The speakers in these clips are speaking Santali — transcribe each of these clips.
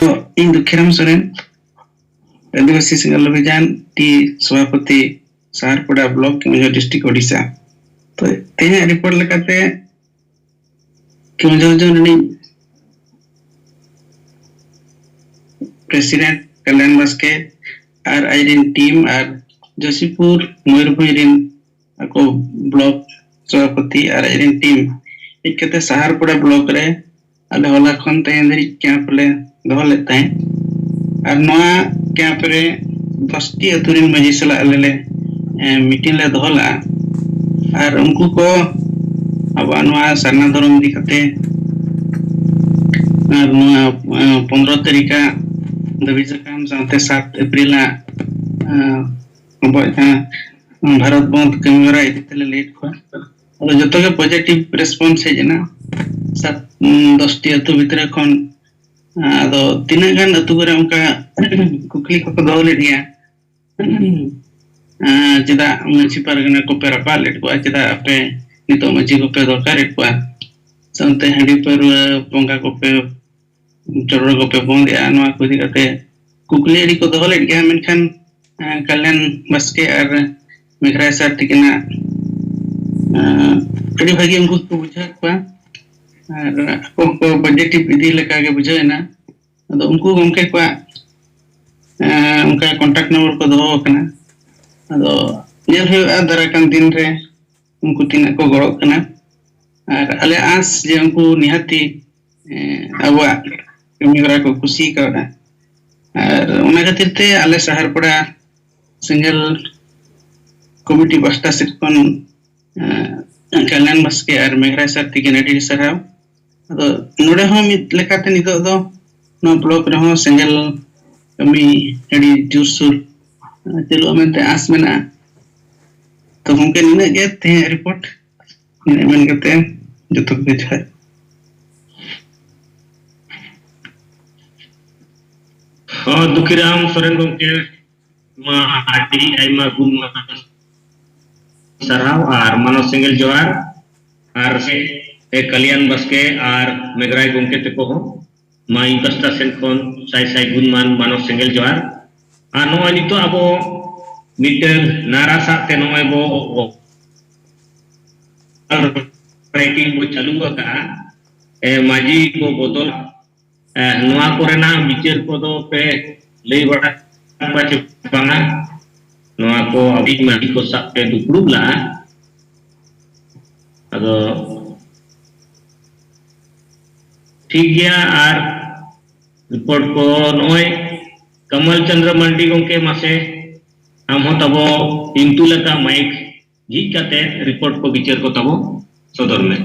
इन दुखीराम सोरेन आदिवासी संगठन अभियान टी सभापति साहरपड़ा ब्लॉक केवंझर डिस्ट्रिक्ट ओडिशा तो तेज रिपोर्ट लेकाते केवंझर जोन प्रेसिडेंट कल्याण बास्के और आइरिन टीम और जोशीपुर मयूरभंज को ब्लॉक सभापति और आइरिन टीम इकते साहरपड़ा ब्लॉक रे आले होला खन तेन धरि कैंप ले दोह लेते हैं और नवा कैंप रे 10टी अतुरिन मजी सला आले मीटिंग ले दोहला और उनको को अब नवा सरना धर्म दिखते और नवा 15 तारीखा दबी जकाम साथे 7 अप्रैल भारत बंद कैमरा इतले लेट को और जतो के पॉजिटिव रेस्पॉन्स है जना 10टी अतु भितर खन आदो तीना गान अतु करे उनका कुकली को दो ले दिया चेदा मची परगना को पे रपा लेट को चेदा आपे नितो मची को पे दरकार लेट को संते हंडी पर पोंगा को पे चोरो को पे बोंद या नवा को दिकते कुकली एडी को दो लेट गया मेनखान कल्याण बास्के और मेघराय सर टिकना अड़ी भागी उनको को बुझा को और को पॉजिटिव इदी लेका के बुझायना अदो उनको गमके को उनका कांटेक्ट नंबर को दो कना अदो नेल हे दराकान दिन रे उनको तीना को गड़ो कना और अले आस जे उनको निहाती अबवा कमीरा को खुशी करना और उना खातिर ते आले साहरपड़ा सिंगल कमिटी बस्ता से कोन कल्याण बास्के और मेघराय सर तिके नेडी सरहाव अदो नोडे हो मित लेकाते नितो दो नो ब्लॉक रे हो सिंगल कमी एडी जुरसुर चलो मेनते आस मेना तो हमके निने गे ते रिपोर्ट निने मेन कते जतो के छै दुखीराम सोरेन गंके मा आटी आइमा गुण सरहाव और मानव सिंगल जोहार और कल्याण बास्के और मेघराय गंके तको हो मा इंपस्टा सेन कोन साई साई गुणमान मानव सिंगल जोहार और नो नितो अबो मिटन नारा साथे नो बो ट्रैकिंग बो चालू का माजी को बदल नवा कोरेना विचार को दो पे लई बड़ा पाचे बांगा नवा को अभी माजी को सब पे दुपड़ू ला अदो ठीक गया और रिपोर्ट को नोय कमल चंद्र मंडी गंके मासे हम हो तबो इंतु लका माइक जी काते रिपोर्ट को विचार को तबो सदर में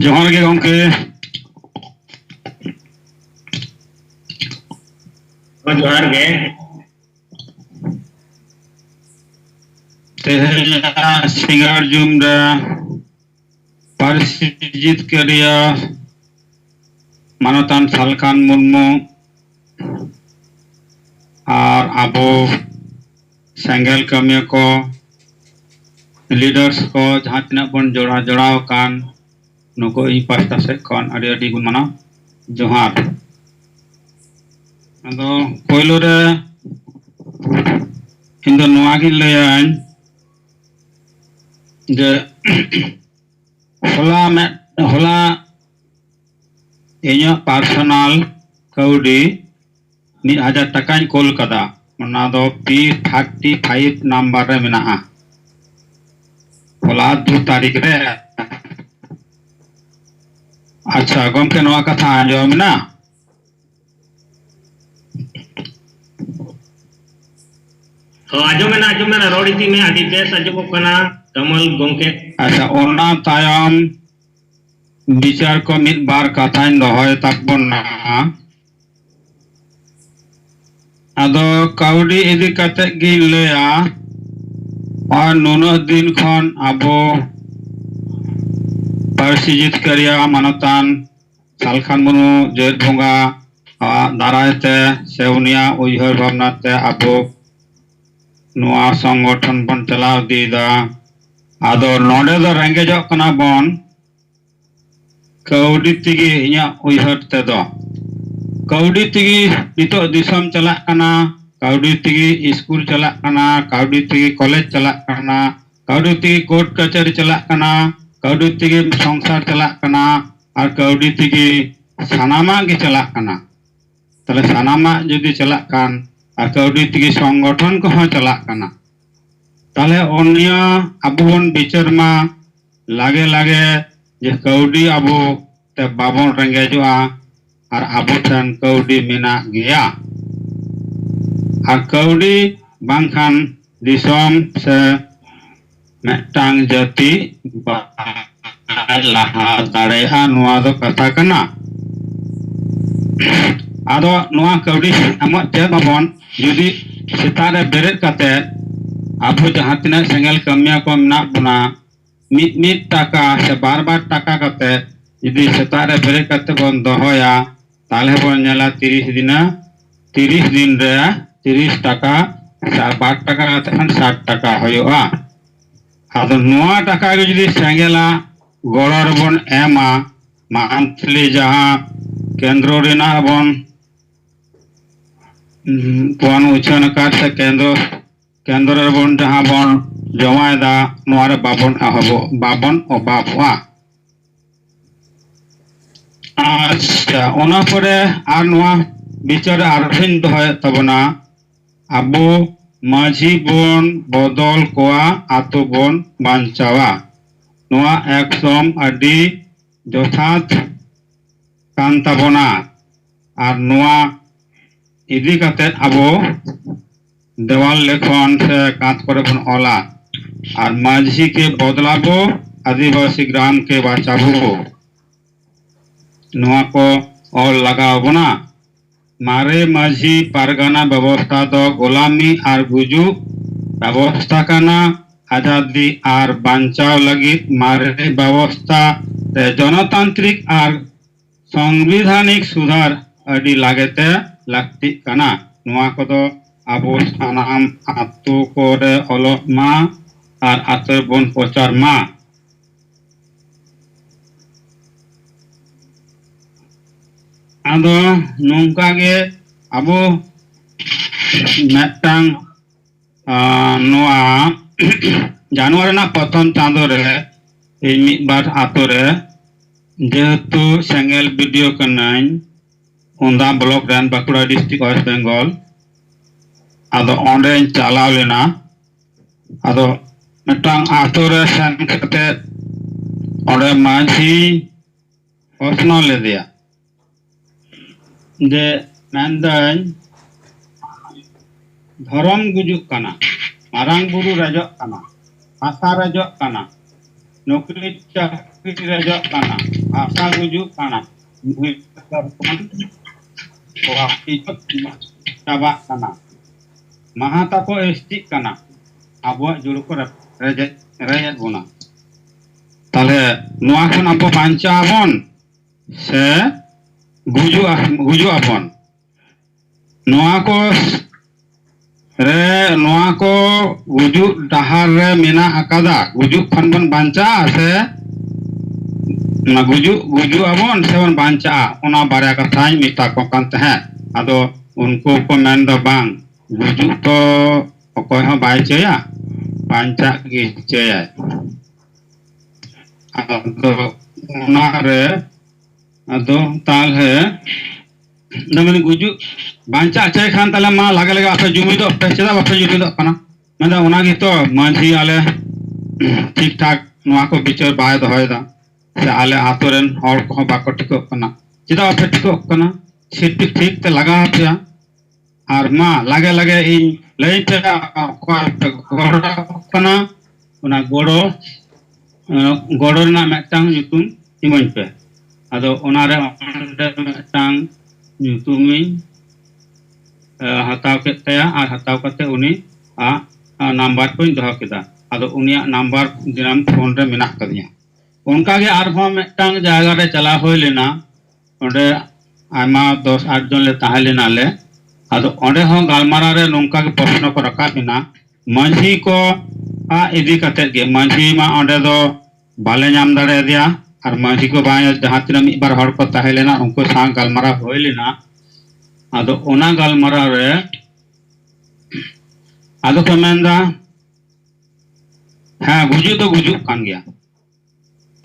जोहार के गंके जोहार गे तेहला सिंगार जुमरा पारिजित करिया मानतान सालखान मुर्मू और आबो सेंगल कमिया को लीडर्स को जहाँ तना बन जोड़ा जोड़ाव कान नको ई पास्ता से कौन अड़ी गुण माना जोहार अदो पहिलो रे इंदो नोआ गी लयान जे होला इᱧᱟᱹᱜ पर्सनल कौडी 1000 टाकाᱧ कोल कदा ओना दो P35 नंबर रे मेनाआ होला 2 तारीख रे अच्छा गमके नवा कथा आंजम ना आजो मेना रोडी थी में आदि बेस आजो कना कमल गमके अच्छा ओना तायम विचार को मित बार कथाइन दोहय ताकबोना आदो काउडी इदी कते गी लया और नुनो दिन खन आबो पारसिजित करिया मानतान सालखान मुनु जेर भोंगा दारायते सेवनिया उयहर भावनाते आबो नुआ संगठन बन चलाव दीदा आदो नोडे दो रेंगेजो कना बन कौड़ी तेगे इन्या उयहर तेदो कौड़ी तेगे नितो दिसम चला कना कौड़ी तेगे स्कूल चला कना कौड़ी तेगे कॉलेज चला कना कौड़ी तेगे कोर्ट कचहरी चला कना कौड़ी तेगे संसार चला कना और कौड़ी तेगे सानामा के चला कना तले सानामा जदि चला कान और कौड़ी तेगे संगठन को हो चला कना तले ओनिया अबुन बिचार मा लागे लागे जे कौड़ी अबो ते बाबन रेंगेजोआ और अबो ठन कौड़ी मेना गया और कौड़ी बांखान दिसोम से मेटांग जाति लाहा दाड़ेहा नुआ दो कथा कना आदो नुआ कौड़ी अमो चेद बाबन जुदी सितारे बेरेद कते अबो जहाँ तिना सेंगल कमिया को मेना बुना मिट टाका से बार टाका कते यदि सेतारे बेरेद कते बन दोहोया ताले बन नेला 30 दिन रे 30 टाका 8 टाका कते खान 60 टाका होयोआ आदो नुआ टाका के यदि सेंगेला गड़र बन एमा मंथली जहाँ केंद्र रेना बन पन उछन कार्ड से केंद्र बन जहाँ बन जमायदा नुआरे बाबन अहबो बाबन अबाबवा अच्छा ओना परे आर नुआ बिचार आरफिन दोहय तबना अबो माझी बन बदल कोआ आतो बन बांचावा नुआ एकदम अडी जथात कान ताबना आर नुआ इदी कते अबो देवाल लेखन से कांत करे बन ओला और माझी के बदलाबो आदिवासी ग्राम के बाचाबो नुआ को और लगाओ बना मारे माझी पारगाना व्यवस्था दो गोलामी और गुजु व्यवस्था काना आजादी और बांचाव लगी मारे व्यवस्था जनतांत्रिक और संविधानिक सुधार अडी लागेते लगती काना नुआ को दो अबो सानाम आतु कोरे ओलोक मा और आतर बन प्रचार मा आदो नोंका गे अबो मेटांग नुआ जनवरी ना प्रथम चांदो रे मिद बार आतो रे जेहेतु सेंगेल वीडियो कनाई ओंदा ब्लॉक रन बाकुड़ा डिस्ट्रिक्ट वेस्ट बेंगल आदो ओंडे चलाव लेना आदो मेटांग आतो रे सेन कते ओंडे माझी प्रश्न ले दिया जे मेंदान धर्म गुजुक काना मारांग बुरु रजक काना आशा रजक काना नौकरी चाकरी रजक काना आशा गुजुक काना चाबा काना महाता को एस्टिक काना अबो जुड़ को रजत बोना ताले नुआ खन अबो बांचा बन से गुजु अपन नुआ को गुजु डहार रे मेना अकादा गुजु खन बन बांचा से ना गुजु अबन से बन बांचा ओना बारे कथाई मिता को कांत है आदो उनको को मेन दो बांग गुजु तो अकोय हो बाय चया बांचा की चया आदो ओना रे आदो ताल है नमन गुजु बांचा चाय खान ताले मा लागे लगे आपे जुमी दो पे चदा आपे जुमी दो कना मेदा ओना गी तो मांझी आले ठीक ठाक नुआ को बिचार बाय दोहयदा से आले आतोरेन हर को बाको ठिको कना चदा आपे ठिको कना ठीक ठीक ते लगा आपया और मा लागे लगे इन लई पे गोड़ो कना ओना गोड़ो ना मेटांग nyutum इमन पे आदो ओनारे मेटांग nyutumi हताव के तया और हताव करते उन्हीं नंबर को दोह केदा आदो उनिया नंबर दिनम फोन रे मेना कदिया उनका के आरहो मेटांग जायगा रे चला होय लेना ओंडे आमा 10-8 जन ले ताहे लेना ले आदो ओंडे हो गालमारा रे नोंका के प्रश्न को रखा बिना मांझी को इदी कते गे मांझी मा ओंडे दो बाले नाम दाड़े दिया और माझी को बाय जहाँ तीन मिद बार हड़ को ताहे लेना उनको सा गलमारा होय लेना आदो ओना गलमारा रे आदो को मेंदा हाँ गुजु तो गुजु कान गया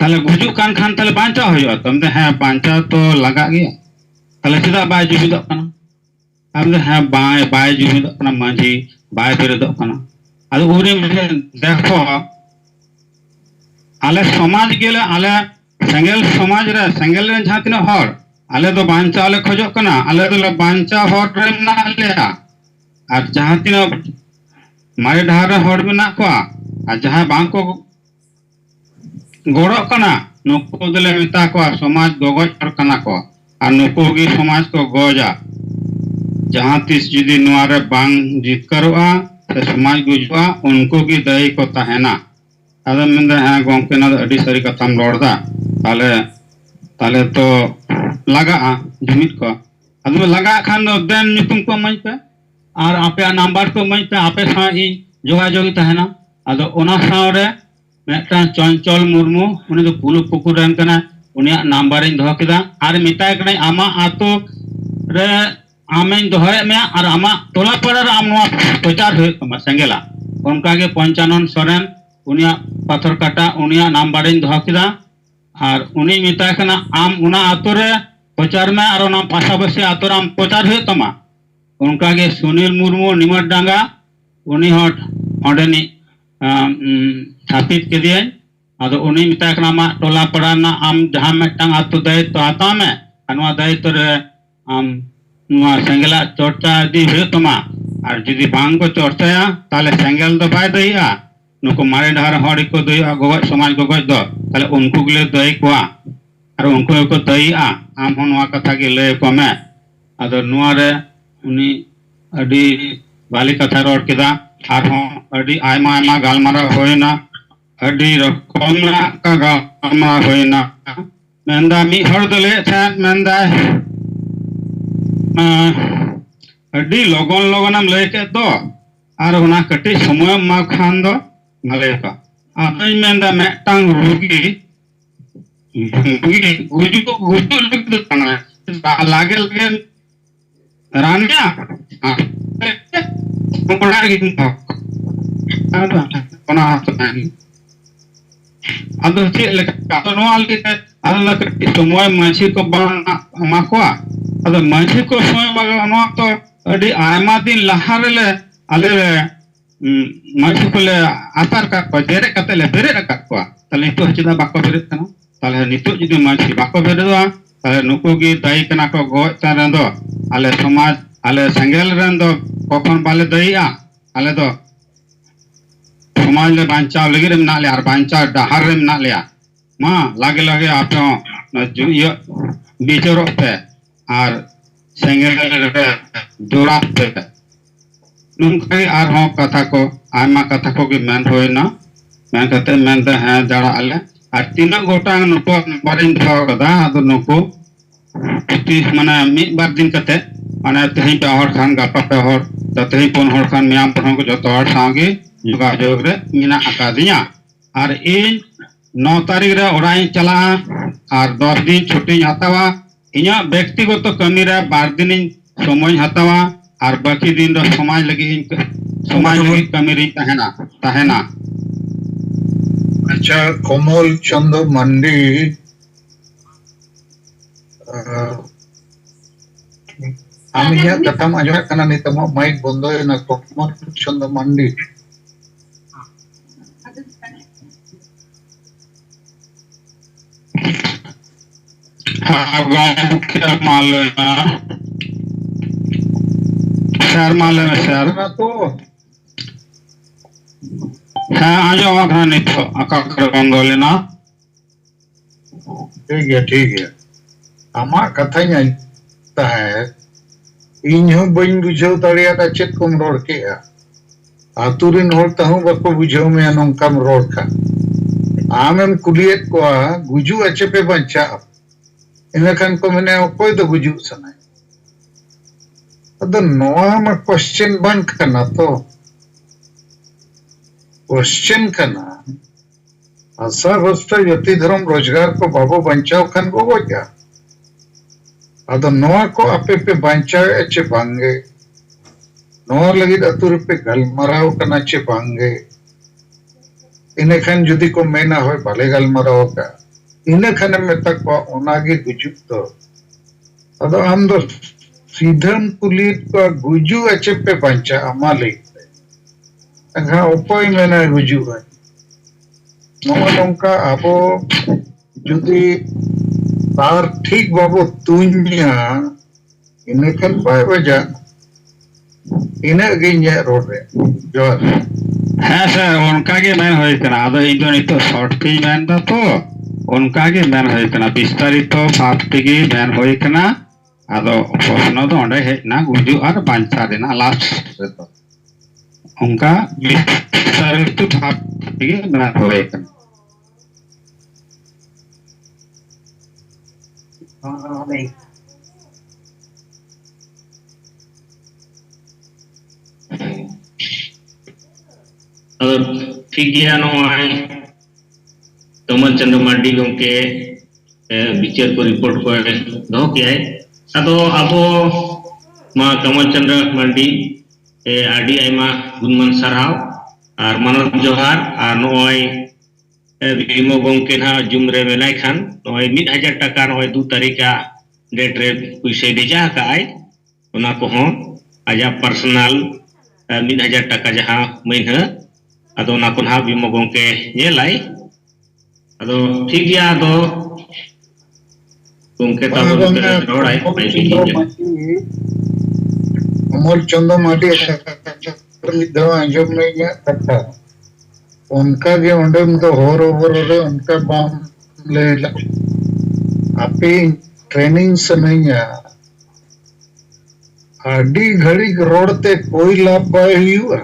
ताले गुजु कान खान ताले बांचा हो जाओ तुम हाँ बांचा तो लगा गया ताले सीधा बाय जुबिदो कना अब हाँ बाय बाय जुबिदो कना माझी बाय बेरेदो कना आदो उरे मुझे देखो आले समाज गेले आले सेंगेल समाज रे सेंगेल रे जहाँ तीना हर आले तो बांचा आले खोजो कना आले तो बांचा हर रे ना आले और जहाँ तीना मारे ढार रे हर में ना को और जहाँ बांग को गोड़ो कना नुको दले मिता को समाज गोगज हर कना को और नुको की समाज को गोजा जहाँ तीस जुदी नुआरे बांग जितकरोआ तो समाज गुजुआ उनको की दही को तहना अदम में हाँ गोंके ना अड़ी सारी कथाम रोड़ा ताले ताले तो लगा जुमित को अदम लगा खान दो देन नितुम को मंच पे और आपे नंबर को मंच पे आपे सा इन जोगाजोगी तहना अदो ओना सावरे मेटा चंचल मुर्मू उन्हें तो पुलु पुकुरन कना उन्हें नंबर इन धो किदा और मिताय कने आमा आतो रे आमें दोहरे में और आमा टोला पड़ा आम नवा प्रचार हुए तमा सेंगेला उनका के पंचानन सोरेन उनिया पत्थर काटा उनिया नंबर इन धो किदा और उन्हीं मिताय कना आम उना आतो रे प्रचार में और उना पासापासी आतो आम प्रचार हुए तमा उनका के सुनील मुर्मू निमट डांगा उन्हीं हट ओंडेनी स्थापित के दिए आदो उन्हीं मिताय कना मा टोला पड़ा ना आम जहाँ मेटांग आतो दायित्व आता में अनवा दायित्व रे आम नुआ सेंगेला चर्चा दी हुए तमा और जुदी बांग को चर्चाया ताले सेंगेल दो बाय दइया नुको मारे ढार हड़ को दइया गोगज समाज गोगज दो ताले उनको गले दई कोआ और उनको को दइया आम हो नुआ कथा के ले को में आदो नुआ रे उनी अडी वाली कथा रोड केदा और हो अडी आयमा आयमा गालमारा होइना अडी रकम का गालमारा होइना मेंदा मी हड़ दले था मेंदा अडी लगन लगनम लेके दो और उना कटी समय मा खान दो नले का आतई मेंदा मेटांग रुगी गुजु को गुजु लग दो तना लागे लगे रानिया कोना की आदा कोना हाथ नहीं आदो चे लेका तो नो आलके आदो कटी समय माछी को बना माकोआ अदो माछी को समय बगा तो अडी आयमा दिन लहारे आले माछी को ले आतार का को जेरे कते ले बेरे रका को तले तो चिदा बाको बेरे तना तले नितो जुदी माछी बाको बेरे दो तले नुको की दाई कना को गो तारे दो आले समाज आले संगेल रन दो कोखन बाले दइया आले दो समाज ले बांचा लगे रे ना ले आर बांचा डहार रे ना ले मा लागे लागे आपो न जो ये बिचरो पे और सेंगेल जोड़ा पे नुनकाई आर हो कथा को आयमा कथा को की मेन होय ना मैं कहते मेन दे है जड़ा आले और तीना गोटा नुको बारिन दो कदा आदो नुको ती माने मिद बार दिन कते माने तेही पे हर खान गापा पे हर तो तेही पोन हर खान मियाम पन को जतो हर सांगे जोगाजोग रे मिना आकादिया और इन 9 तारीख रे ओराई चला और 10 दिन छुट्टी हतावा इना व्यक्तिगत कमी रे 12 दिन समय हतावा और बाकी दिन दो समाज लगी कमी रे तहना अच्छा कमल चंद्र मंडी आमी या कथम आजो कना नितम माइक बंद है ना कमल चंद्र मंडी सर माले में सर ना तो हाँ आज आवाज़ नहीं तो आका कर बंगोली ना ठीक है आमा कथा ता है इन हो बइन बुझाव तड़िया ता चेक कम रोड के आतुरिन होर ताहू बको बुझाव में नंकाम रोड का आमेम कुलियत को गुजु अच्छे पे बंचा इनखान को मैंने कोई तो गुजु सना अदो नोआ में क्वेश्चन बन करना तो क्वेश्चन करना आशा भरोसा जाति धर्म रोजगार को बाबो बंचाव खान को गोजा आदो नोआ को आपे पे बंचाव चे बांगे नोआ लगी अतुर पे गलमराव कना चे बांगे इने खान जुदी को मेना होय बाले गलमराव का इने खान में तक बा ओनागे गुजुक तो आदो हम दो सीधम कुलीत को गुजु अचे पे बंचा अमाले अखा उपाय मेना गुजु है नोआ नोंका आबो जुदी तार ठीक बाबो तुन्या इने खान बाय बजा इने गिन्या रोडे जोर हाँ सर उनका के मैन होय कना आदो इन जो नितो शॉर्ट पे मैन दा तो उनका के मैन होय कना विस्तारित तो भाव तेगे मैन होय कना आदो प्रश्न तो ओंडे हे ना गुजु और बांचा देना लास्ट रे तो उनका विस्तारित भाव तेगे मैन होय कना और ठीक गया नोआई कमल चंद्र मार्डी गोंके बिचार को रिपोर्ट को दो किया है अदो अबो मा कमल चंद्र मार्डी आडी आयमा गुणमान साराव और मनोज जोहार और नोआई बीमो गोंके ना जुमरे मेनाय खान नोआई 1000 टाका नोआई 2 तारीखा डेट रे पैसे भेजा काय ओना को हो आजा पर्सनल 1000 टाका जहां महीना अदो ना को ना बीमो गोंके नेलाई अदो ठीक गया अदो गोंके ता रोड़ाई पाई भी अमर चंद्र माटी मिदवा अंजम नहीं है कथा उनका के अंडम तो होर ओवर रे उनका बाम ले आपे ट्रेनिंग से नहीं है आडी घड़ी रोड ते कोई लाभ पाए हुआ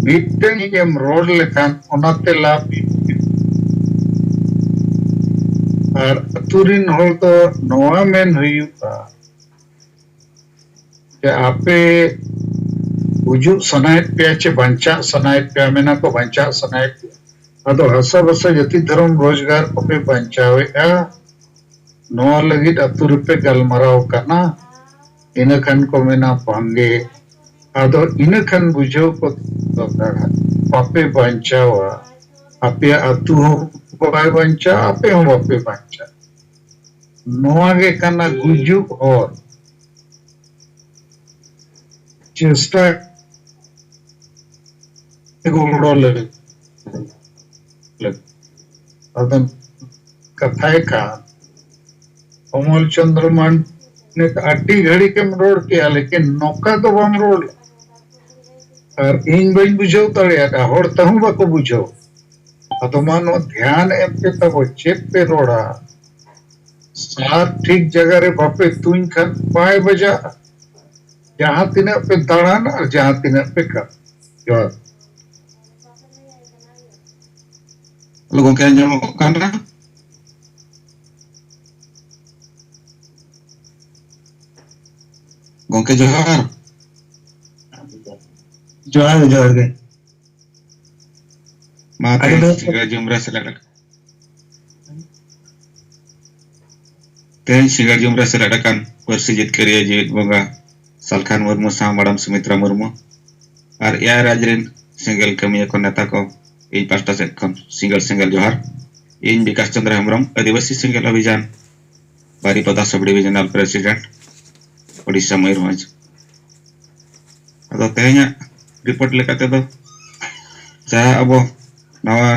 मिटन के रोड लेखान ओनाते लाभ और अतुरिन होल तो नोआ मेन हुआ के आपे उजुब सनायत पे चे बंचा सनायत पे मेना को बंचा सनायत अदो हसा बसा जति धर्म रोजगार को पे बंचावे नोआ लगी अतुर पे गलमराव करना इन खन को मेना पांगे आदो इन खन बुझो को पापे बंचावा आपे अतु हो बाय बंचा आपे हो बापे बंचा नोआ के कना गुजु और चेष्टा गोड़ो अदम कथाए का अमल चंद्रमान ने अड्डी घड़ी के रोड किया लेकिन नौका तो बम रोड और इन बन बुझो तड़िया होड़ तहु बाको बुझो अतो मानो ध्यान एम के तब चेक पे रोड़ा सार ठीक जगह रे बापे तुम खन पाए बजा जहां तिने पे दड़ान और जहां तिने पे कर जोर लोगों के अंजाम करना गोंके जोहार जोहार जोहार के माते सिंगर जुमरा से लड़क तेन सिंगर जुमरा से लड़कन वर्षी जित करिए जीवित बोगा सलखान मुर्मू साम मैडम सुमित्रा मुर्मू और या राजरिन सिंगल कमिया को नेता को इन पास्टा से कम सिंगल जोहार इन विकास चंद्र हेम्ब्रम आदिवासी सिंगल अभियान Baripada sub divisional president Odisha Mayurbhanj अदो तेहना रिपोर्ट लेकाते दो जहां अब नवा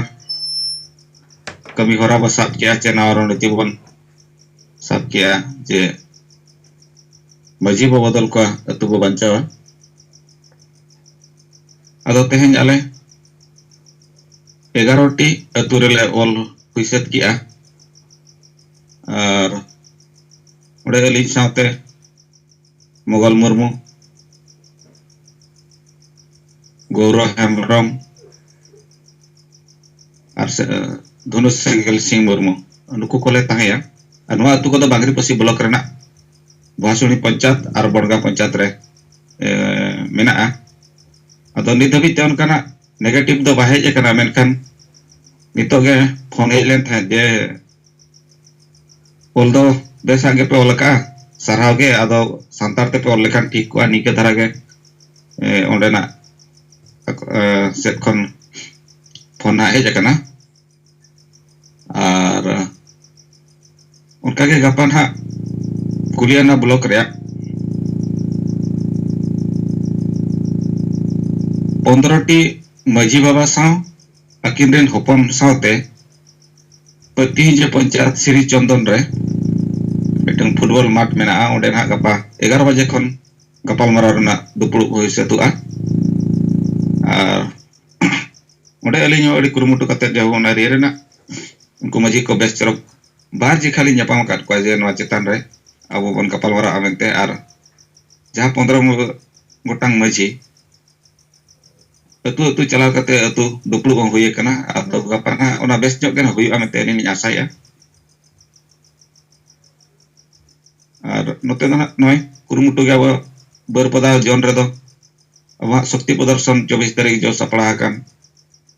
कमी होरा बसाब किया चे नवा रणनीति बन सब किया जे मजी बदल को अतु बो बंचावा अदो तेहन आले 11टी अतु रे ऑल हुइसत किया और ओडे अलिज साथे मुगल मुर्मू गौरव हेम्ब्रम और धनुष सिंह मुर्मू नुकु कोले ताहेया अनुआ अतु को बांगरी पसी ब्लॉक रेना भासुनी पंचायत और बड़गा पंचायत रे मेना अदो नित धबी ते उनकाना नेगेटिव दो बाहेज कना मेनखान नितो के फोन हेज लेन थे जे ओल दो बेसा के पे ओलका सरहाव के आदो संतार ते पे ओल लेखान ठीक को निके धरा के ओंडेना सेट खन फोन ना हेज कना और उनका के गपन हा कुलियाना ब्लॉक रे 15टी माझी बाबा साव अकिन रेन होपन सावते पति जे पंचायत श्री चंदन रे मिटन फुटबॉल माठ मेना ओंडे ना गपा 11 बजे खन गपाल मारा रना दुपुड़ होई सेतुआ और ओंडे अलिन अड़ी कुरुमुटु कते जे ओना रे रेना उनको माझी को बेस चरक बाहर जी खाली न्यापाम काट को जे नवा चेतान रे अब बन गपाल मारा आमेते और जहां 15 गोटांग माझी अतु अतु चलाव कते अतु दुपुड़ बं हुई कना अब गपा ना ओना बेस जग गना हुई आमेते नि आसाया और नोते ना नय कुरुमुटु गे अब बरपदा जोन रे दो अब शक्ति प्रदर्शन 24 तारीख जो सपड़ा हकन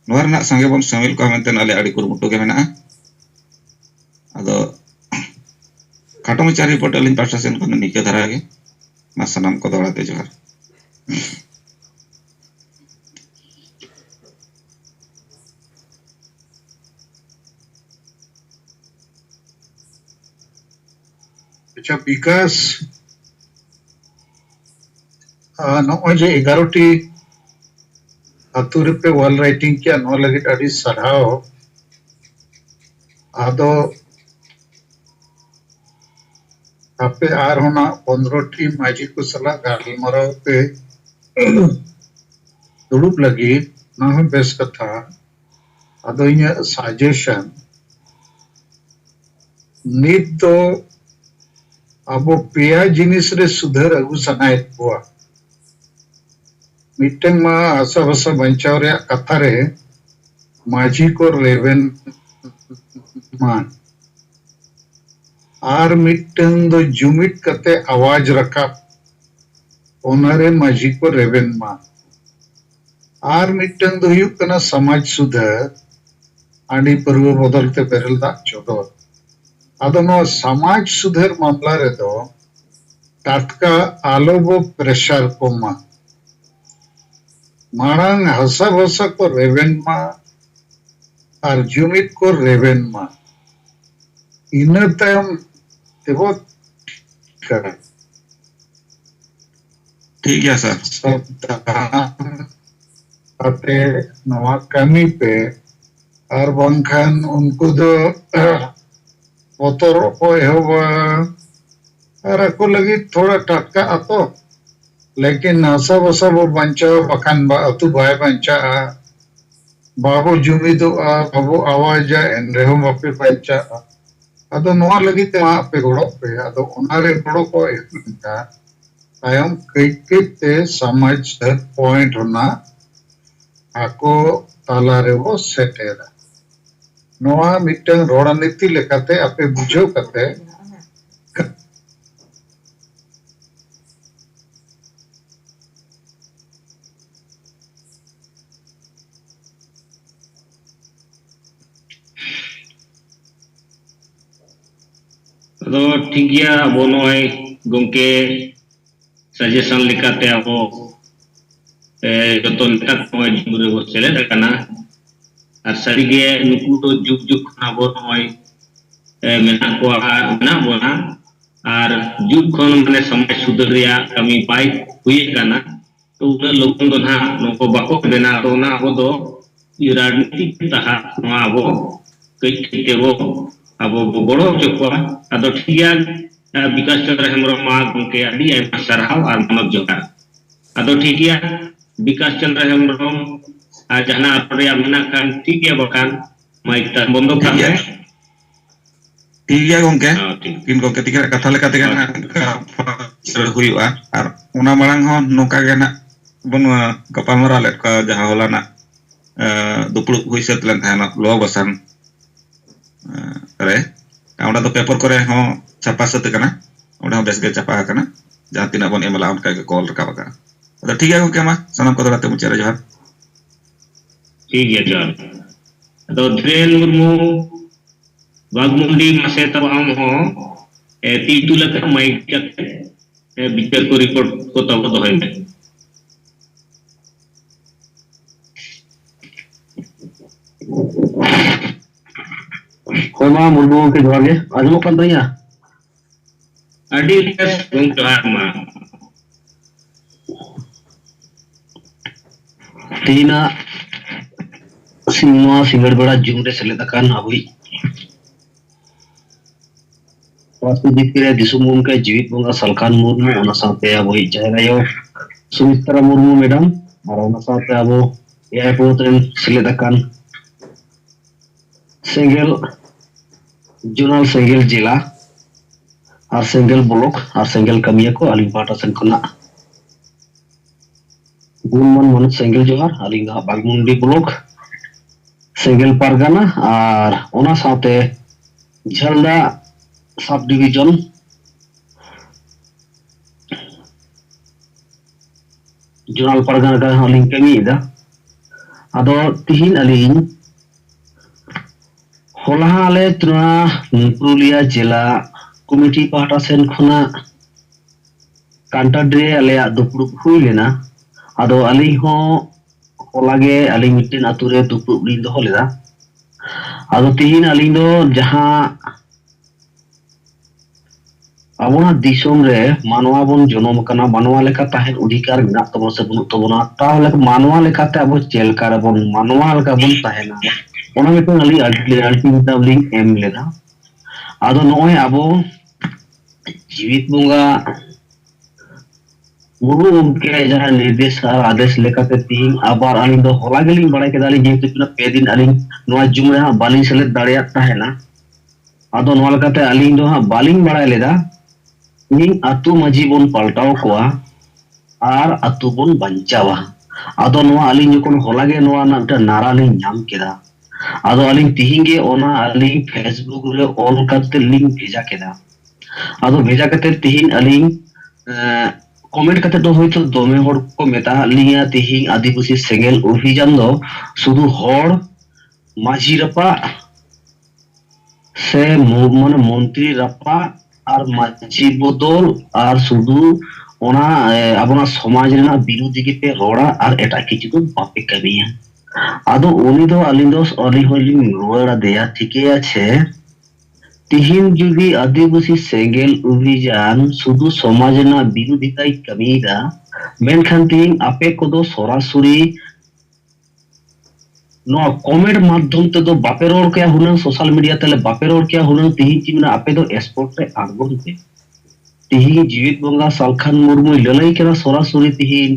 नोर ना संगे बन शामिल को आमेते अले अड़ी कुरुमुटु गे मेना अदो खाटो में चार रिपोर्ट अलिन पासा सेन खन निके धरा गे मा सनाम को दौड़ाते जोहार अच्छा विकास नॉय जे 11टी अतुर पे वॉल राइटिंग किया नो लगे अड़ी सराव आदो आपे आर होना 15टी माझी को सला गालमराव पे दुड़ुप लगी ना हम बेस कथा आदो इन्या सजेशन नित तो अब पेया जिनिस रे सुधर अगु सनायत बुआ मीटिंग मा आशा भाषा बंचाव रे कथा रे माझी को रेवेन मान आर मीटिंग दो जुमिट कते आवाज रखा ओनरे माझी को रेवेन मान आर मीटिंग दो हुयुक कना समाज सुधर आंडी पर्व बदलते बेरल दा चोदर आदो नो समाज सुधर मामला रे दो टाटका आलोबो प्रेशर को मा मारांग हसा भसा को रेवेन मा और जुमित को रेवेन मा इन तयम तेबो कर ठीक है सर सब अते नवा कमी पे और बंखान उनको दो मोtor को एहवा को लगी थोड़ा टटका आतो लेकिन नसा बसा वो बंचा बखान अतु बाय बंचा बाबू जुमी तो बाबू आवाज एन रेहो बापे बंचा अदो नोआ लगी ते मा पे गोड़ो पे अदो उनारे गोड़ो को इनका तायम कई ते समाज पॉइंट होना आको ताला रे वो सेटेरा नोआ मिटन रणनीति लेकाते आपे बुझो कते तो ठीक गया अब नय गंके सजेशन लेकाते अब जतो नेता को जुरे बो सेलेद कना और सारी गे नुकु तो जुग जुग खना बो नय मेना को मेना बोना और जुग खन माने समाज सुधर रिया कमी पाई हुई कना तो उन लोगन दो ना नको बाको बेना तो ना हो दो राजनीतिक तहा नो अब कई के वो अब बड़ो चुका अदो ठिया विकास चंद्र हेम्ब्रम मा गंके अडी आयमा सरहाव और मनोज जोहार अदो ठिया विकास चंद्र हेम्ब्रम आ जहाना आपरे मेना कान ठीक है बकान माइक ता बंदो कान है ठीक है गंके किन गंके तिक कथा लेका तिक सर हुयुआ और उना मांग हो नोका गे ना बन गपालमारा लेट का जहां होला ना दुपुड़ हुई सेत लेन थाना लो बसन रे ओंडा तो पेपर करे हो छापा सत कना ओंडा बेस गे छापा कना जहां तिना बन एमला उनका के कॉल रखा बका तो ठीक है गंके मा सनम को दराते मुचारे जोहार ठीक है जोहार ᱟᱫᱚ ᱫᱷᱤᱨᱮᱱ ᱢᱩᱨᱢᱩ ᱵᱟᱜᱢᱩন্ᱰᱤ ᱢᱟᱥᱮ ᱛᱟᱵᱚ ᱟᱢ ᱦᱚᱸ ᱛᱤ ᱛᱩᱞ ᱟᱠᱟᱫ ᱢᱟᱭᱤᱠ ᱠᱟᱛᱮ ᱵᱤᱪᱟᱹᱨ ᱠᱚ ᱨᱤᱯᱳर्ट ᱠᱚ ᱛᱟᱵᱚ ᱫᱚᱦᱚᱭ ᱢᱮ। ᱦᱳᱭ ᱢᱟ ᱢᱩᱨᱢᱩ ᱜᱚᱢᱠᱮ ᱡᱚᱦᱟᱨ ᱜᱮ ᱟᱸᱡᱚᱢᱚᱜ ᱠᱟᱱ ᱛᱟᱹᱞᱤᱧᱟ? ᱟᱹᱰᱤ ᱵᱮᱥ ᱜᱚᱢᱠᱮ ᱡᱚᱦᱟᱨ ᱢᱟ। ᱛᱤᱦᱤᱧᱟᱜ ᱱᱚᱣᱟ ᱥᱤᱸᱜᱟᱹᱲ ᱵᱮᱲᱟ ᱡᱩᱢ ᱨᱮ ᱥᱮᱞᱮᱫ ᱟᱠᱟᱱ ᱟᱵᱚᱭᱤᱡ ᱨᱟᱡᱽᱱᱤᱛᱤ ᱫᱤᱥᱚᱢ ᱜᱚᱢᱠᱮ ᱡᱤᱣᱤᱫ ᱵᱚᱸᱜᱟ ᱥᱟᱞᱠᱷᱟᱱ ᱢᱩᱨᱢᱩ, ᱚᱱᱟ ᱥᱟᱶᱛᱮ ᱟᱵᱚᱭᱤᱡ ᱡᱟᱦᱮᱨ ᱟᱭᱳ ᱥᱩᱢᱤᱛᱨᱟ ᱢᱩᱨᱢᱩ ᱢᱮᱰᱟᱢ, ᱟᱨ ᱚᱱᱟ ᱥᱟᱶᱛᱮ ᱟᱵᱚ ᱮᱭᱟᱭ ᱯᱚᱱᱚᱛ ᱨᱮᱱ ᱥᱮᱞᱮᱫ ᱟᱠᱟᱱ ᱥᱮᱸᱜᱮᱞ ᱡᱳᱱᱟᱞ ᱥᱮᱸᱜᱮᱞ ᱡᱮᱞᱟ ᱟᱨ ᱥᱮᱸᱜᱮᱞ ᱵᱞᱚᱠ ᱟᱨ ᱥᱮᱸᱜᱮᱞ ᱠᱟᱹᱢᱤᱭᱟᱹ ᱠᱚ ᱟᱹᱞᱤᱧ ᱯᱟᱦᱴᱟ ᱥᱮᱱ ᱠᱷᱚᱱᱟᱜ ᱜᱩᱱᱢᱟᱱ ᱢᱟᱱᱚᱛ ᱥᱮᱸᱜᱮᱞ ᱡᱚᱦᱟᱨ। ᱟᱹᱞᱤᱧ ᱫᱚ ᱵᱟᱜᱢᱩন্ডি ᱵᱞᱚᱠ ᱥᱮᱸᱜᱮᱞ ᱯᱟᱨᱜᱟᱱᱟ ᱟᱨ ᱚᱱᱟ ᱥᱟᱶᱛᱮ ᱡᱷᱟᱞᱫᱟ ᱥᱟᱵ ᱰᱤᱵᱷᱤᱡᱚᱱ ᱡᱳᱱᱟᱞ ᱯᱟᱨᱜᱟᱱᱟ ᱨᱮ ᱦᱚᱸ ᱞᱤᱧ ᱠᱟᱹᱢᱤᱭᱮᱫᱟ। ᱟᱫᱚ ᱛᱤᱦᱤᱧ ᱟᱹᱞᱤᱧ ᱦᱚᱞᱟ ᱟᱞᱮ ᱱᱚᱣᱟ ᱯᱩᱨᱩᱞᱤᱭᱟᱹ ᱡᱮᱞᱟ ᱠᱚᱢᱤᱴᱤ ᱯᱟᱦᱴᱟ ᱥᱮᱱ ᱠᱷᱚᱱᱟᱜ ᱠᱟᱱᱴᱟᱰ ᱨᱮ ᱟᱞᱮᱭᱟᱜ ᱫᱩᱯᱲᱩᱵ ᱦᱩᱭ ᱞᱮᱱᱟ। ᱟᱫᱚ ᱟᱹᱞᱤᱧ ᱦᱚᱸ ᱦᱚᱞᱟᱜᱮ ᱟᱹᱞᱤᱧ ᱢᱤᱫᱴᱮᱱ ᱟᱛᱳ ᱨᱮ ᱫᱩᱯᱲᱩᱵ ᱞᱤᱧ ᱫᱚᱦᱚ ᱞᱮᱫᱟ। ᱟᱫᱚ ᱛᱤᱦᱤᱧ ᱟᱹᱞᱤᱧ ᱫᱚ ᱡᱟᱦᱟᱸ ᱟᱵᱚᱱᱟᱜ ᱫᱤᱥᱚᱢ ᱨᱮ ᱢᱟᱱᱣᱟ ᱵᱚᱱ ᱡᱚᱱᱚᱢ ᱟᱠᱟᱱᱟ, ᱢᱟᱱᱣᱟ ᱞᱮᱠᱟ ᱛᱟᱦᱮᱱ ᱚᱫᱷᱤᱠᱟᱨ ᱢᱮᱱᱟᱜ ᱛᱟᱵᱚᱱᱟ ᱥᱮ ᱵᱟᱹᱱᱩᱜ ᱛᱟᱵᱚᱱᱟ, ᱛᱟᱦᱚᱞᱮ ᱢᱟᱱᱣᱟ ᱞᱮᱠᱟᱛᱮ ᱟᱵᱚ ᱪᱮᱫ ᱞᱮᱠᱟ ᱨᱮᱵᱚᱱ ᱢᱟᱱᱣᱟ ᱞᱮᱠᱟ ᱵᱚᱱ ᱛᱟᱦᱮᱱᱟ, ᱚᱱᱟ ᱢᱤᱫᱴᱟᱝ ᱟᱹᱞᱤᱧ ᱟᱞᱴᱤᱢᱮᱴᱟᱢ ᱞᱤᱧ ᱮᱢ ᱞᱮᱫᱟ। ᱟᱫᱚ ᱱᱚᱜᱼᱚᱭ ᱟᱵᱚ ᱡᱤᱣᱤᱫ ᱵᱚᱸᱜᱟ ᱢᱩᱨᱢᱩ ᱜᱚᱢᱠᱮ ᱡᱟᱦᱟᱸ ᱱᱤᱨᱫᱮᱥ ᱟᱨ ᱟᱫᱮᱥ ᱞᱮᱠᱟᱛᱮ ᱛᱤᱦᱤᱧ ᱟᱵᱟᱨ ᱟᱹᱞᱤᱧ ᱫᱚ ᱦᱚᱞᱟ ᱜᱮᱞᱤᱧ ᱵᱟᱲᱟᱭ ᱠᱮᱫᱟ, ᱡᱮᱦᱮᱛᱩ 2 ᱫᱤᱱ ᱟᱹᱞᱤᱧ ᱱᱚᱣᱟ ᱡᱩᱢ ᱨᱮ ᱦᱟᱸᱜ ᱵᱟᱹᱞᱤᱧ ᱥᱮᱞᱮᱫ ᱫᱟᱲᱮᱭᱟᱜ ᱛᱟᱦᱮᱱᱟ। ᱟᱫᱚ ᱱᱚᱣᱟ ᱞᱮᱠᱟᱛᱮ ᱟᱹᱞᱤᱧ ᱫᱚ ᱦᱟᱸᱜ ᱵᱟᱹᱞᱤᱧ ᱵᱟᱲᱟᱭ ᱞᱮᱫᱟ ᱤᱧ ᱟᱛᱳ ᱢᱟᱺᱡᱷᱤ ᱵᱚᱱ ᱯᱟᱞᱴᱟᱣ ᱠᱚᱣᱟ ᱟᱨ ᱟᱛᱳ ᱵᱚᱱ ᱵᱟᱧᱪᱟᱣᱟ। ᱟᱫᱚ ᱱᱚᱣᱟ ᱟᱹᱞᱤᱧ ᱡᱚᱠᱷᱚᱱ ᱦᱚᱞᱟᱜᱮ ᱱᱚᱣᱟ ᱨᱮᱱᱟᱜ ᱢᱤᱫᱴᱟᱝ ᱱᱟᱨᱟ ᱞᱤᱧ ᱧᱟᱢ ᱠᱮᱫᱟ, ᱟᱫᱚ ᱟᱹᱞᱤᱧ ᱛᱤᱦᱤᱧ ᱜᱮ ᱚᱱᱟ ᱟᱹᱞᱤᱧ ᱯᱷᱮᱥᱵᱩᱠ ᱨᱮ ᱚᱞ ᱠᱟᱛᱮ ᱞᱤᱧ ᱵᱷᱮᱡᱟ ᱠᱮᱫᱟ। ᱟᱫᱚ ᱵᱷᱮᱡᱟ ᱠᱟᱛᱮ ᱛᱤᱦᱤᱧ ᱟᱹᱞᱤᱧ ᱠᱚᱢᱮᱱᱴ ᱠᱟᱛᱮ ᱫᱚ ᱦᱚᱭᱛᱳ ᱫᱚᱢᱮ ᱦᱚᱲ ᱠᱚ ᱢᱮᱛᱟ ᱞᱤᱧᱟ ᱛᱤᱦᱤᱧ ᱟᱹᱫᱤᱵᱟᱹᱥᱤ ᱥᱮᱸᱜᱮᱞ ᱚᱵᱷᱤᱡᱟᱱ ᱫᱚ ᱥᱩᱫᱷᱩ ᱦᱚᱲ ᱢᱟᱺᱡᱷᱤ ᱨᱟᱯᱟᱜ ᱥᱮ ᱢᱟᱱᱮ ᱢᱚন্ত্রী ᱨᱟᱯᱟᱜ আর মাঝি বদল আর শুধু ওনা আবনার সমাজ রেনার বিরোধী গিতে রড়া আর এটা কিছু তো বাপে কামিয়া। আদো উনি তো আলিং দো অলি হইলিং রোড়া দেয়া ঠিকই আছে। তিহিন যদি আদিবাসী সেঙ্গেল অভিযান শুধু সমাজ রেনার বিরোধিতাই কামিয়েদা, মেনখান তিহিন আপে কদো সরাসরি ᱱᱚᱣᱟ ᱠᱚᱢᱮন্ᱴ ᱢᱟᱫᱽᱫᱷᱚᱢ ᱛᱮᱫᱚ ᱵᱟᱯᱮ ᱨᱚᱲ ᱠᱮᱭᱟ ᱦᱩᱱᱟᱹᱝ, ᱥᱳᱥᱟᱞ ᱢᱤᱰᱤᱭᱟ ᱛᱮᱞᱮ ᱵᱟᱯᱮ ᱨᱚᱲ ᱠᱮᱭᱟ ᱦᱩᱱᱟᱹᱝ, ᱛᱤᱦᱤᱧ ᱪᱮᱫ ᱢᱮᱱᱟ ᱟᱯᱮ ᱫᱚ ᱥᱯᱚᱴ ᱨᱮ ᱟᱬᱜᱚᱱ ᱯᱮ। ᱛᱤᱦᱤᱧ ᱡᱤᱣᱤᱫ ᱵᱚᱸᱜᱟ ᱥᱟᱞᱠᱷᱟᱱ ᱢᱩᱨᱢᱩᱭ ᱞᱟᱹᱞᱟᱹᱭ ᱠᱟᱱᱟ ᱥᱚᱨᱟᱥᱚᱨᱤ ᱛᱤᱦᱤᱧ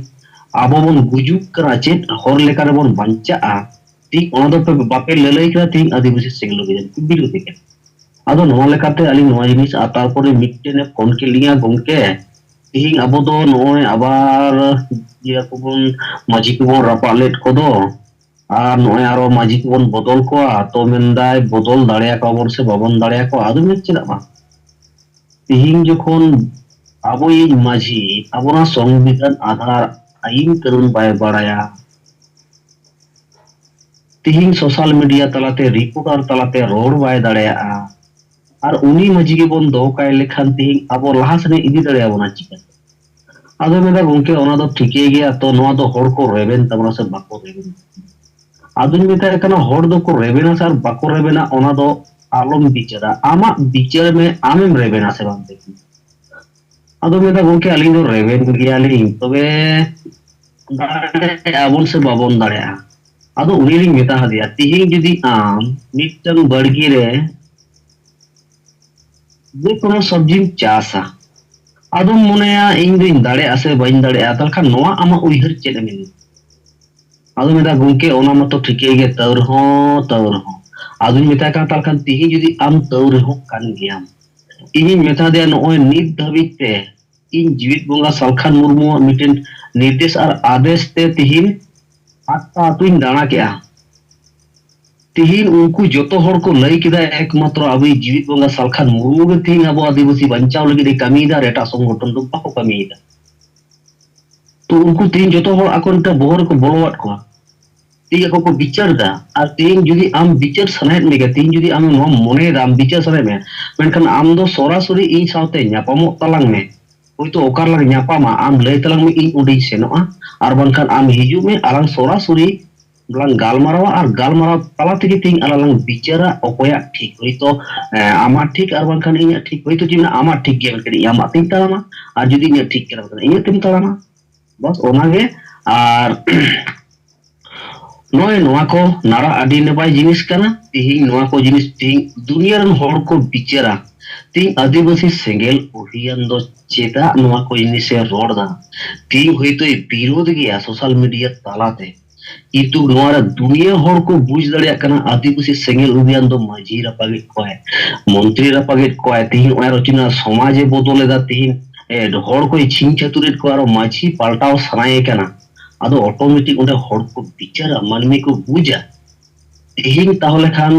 ᱟᱵᱚ ᱵᱚᱱ ᱜᱩᱡᱩᱜ ᱠᱟᱱᱟ ᱪᱮᱫ ᱦᱚᱲ ᱞᱮᱠᱟ ᱨᱮᱵᱚᱱ ᱵᱟᱧᱪᱟᱜᱼᱟ, ᱴᱷᱤᱠ ᱚᱱᱟ ᱫᱚ ᱵᱟᱯᱮ ᱞᱟᱹᱞᱟᱹᱭ ᱠᱟᱱᱟ ᱛᱤᱦᱤᱧ ᱟᱹᱫᱤᱵᱟᱹᱥᱤ ᱥᱮᱸᱜᱮᱞ ᱚᱵᱷᱤᱡᱟᱱ ᱵᱤᱨᱳধী ᱠᱟᱱᱟ। ᱟᱫᱚ ᱱᱚᱣᱟ ᱞᱮᱠᱟᱛᱮ ᱟᱹᱞᱤᱧ ᱱᱚᱣᱟ ᱡᱤᱱᱤᱥ ᱛᱟᱨᱯᱚᱨᱮ ᱢᱤᱫᱴᱮᱱᱮ ᱯᱷᱳᱱ ᱠᱮᱫ ᱞᱤᱧᱟ, ᱜᱚᱢᱠᱮ ᱛᱤᱦᱤᱧ ᱟᱵᱚ ᱫᱚ ᱱᱚᱜᱼᱚᱭ ᱟᱵᱟᱨ ᱤᱭᱟᱹ ᱠᱚᱵᱚᱱ ᱢᱟᱺᱡᱷᱤ ᱠᱚᱵᱚᱱ ᱨᱟᱯᱟᱜ ᱞᱮᱫ ᱠᱚᱫᱚ আর নয় আরো মাঝি কবন বদল কোয়া, তো মেন্দায় বদল দাঁড়িয়ে কবন সে বাবন দাঁড়িয়ে কো আদৌ চেদা বাং তিহিং যখন আবই মাঝি আবনা সংবিধান আধার আইন কানুন বাই বাড়ায়া তিহিং সোশ্যাল মিডিয়া তালাতে রিপোর্টার তালাতে রোড বাই দাঁড়িয়ে আর উনি মাঝি কে বন দো কাই লেখান তিহিং আবো লাহা সেনে ইদি দাঁড়িয়ে বনা চিকা। আদৌ মেদা গমকে ওনা তো ঠিকই গিয়া, তো নোয়া তো হড় কো রেবেন তাবনা সে বাকো রেবেন। আদুন মেতায় কেন হড় দো রেবেনা স্যার বাকো রেবেনা ওনা দো আলম বিচারা আমা বিচার মে আমেম রেবেনা সে বাম দেখি। আদো মেতা গমকে আলিং দো রেবেন গিয়ালিং তবে আবন সে বাবন দাঁড়িয়া। আদো উনি লিং মেতা হাদিয়া তিহিং যদি আম মিদটাং বাড়গি রে যে কোনো সবজিম চাষা, আদম মনেয়া ইং দুইং দাঁড়িয়ে আসে বাইন দাঁড়িয়ে তাহলে নোয়া আমা উইহার চেদ মেনে। আদু মেতা গমকে ওনা মতো ঠিকই গে তাও রহো আদুኝ মেতা কান তালখান তিহি যদি আম তাও রহো কান গিয়াম। ইহিং মেতা দেয়া নয় নিত ধাবিত তে ইন জীবিত বঙ্গা সালখান মুর্মু মিটেন নির্দেশ আর আদেশ তে তিহিন আটটা আতুইং দাঁড়া কেয়া। তিহিন উনকু যত হড় কো লই কেদা একমাত্র আবি জীবিত বঙ্গা সালখান মুর্মু গে তিহিন আবো আদিবাসী বাঞ্চাও লাগি দে কামিয়েদা আর এটা সংগঠন দো বাকো কামিয়েদা। তো উনকু তিহিন যত হড় আকনটা বহর কো বলওয়াট কোয়া। तीन को बिचार दा और तीन जुदी आम बिचार सनायत मेगा तीन जुदी आम नो मोने दा आम बिचार सनाय में मेनखान आम दो सरासरि इन सावते न्यापामो तलांग में होयतो ओकार लाग न्यापामा आम लय तलांग में इन उडी सेनोआ और बानखान आम हिजु में आलांग सरासरि lang galmarawa ar galmaraw tala tege ting alang bicara okoya ठीक होयतो आमा ठीक और बानखान इnya ठीक होयतो जिना आमा ठीक गे मेनखान आमा तीन तालामा और जुदी इnya ठीक केना इnya तीन तालामा बस ओनागे और नोय नोआ को नारा आदि नबाय जिनिस काना तिहिं नोआ को जिनिस तिहिं दुनिया रन हर को बिचारा तिहिं आदिवासी सेंगेल अभियान दो चेदा नोआ को जिनिसे रोड दा तिहिं होयतो विरोध गया सोशल मीडिया तालाते itu nuara dunia hor ko buj daria kana adibasi sengel ubian do maji rapagit ko hai montri rapagit ko hai tihin oya rocina samaje bodole da tihin hor ko ching chaturit ko aro maji paltao sanaye kana ado automatic onde hor ko bichara manmi ko buja tihin tahole khan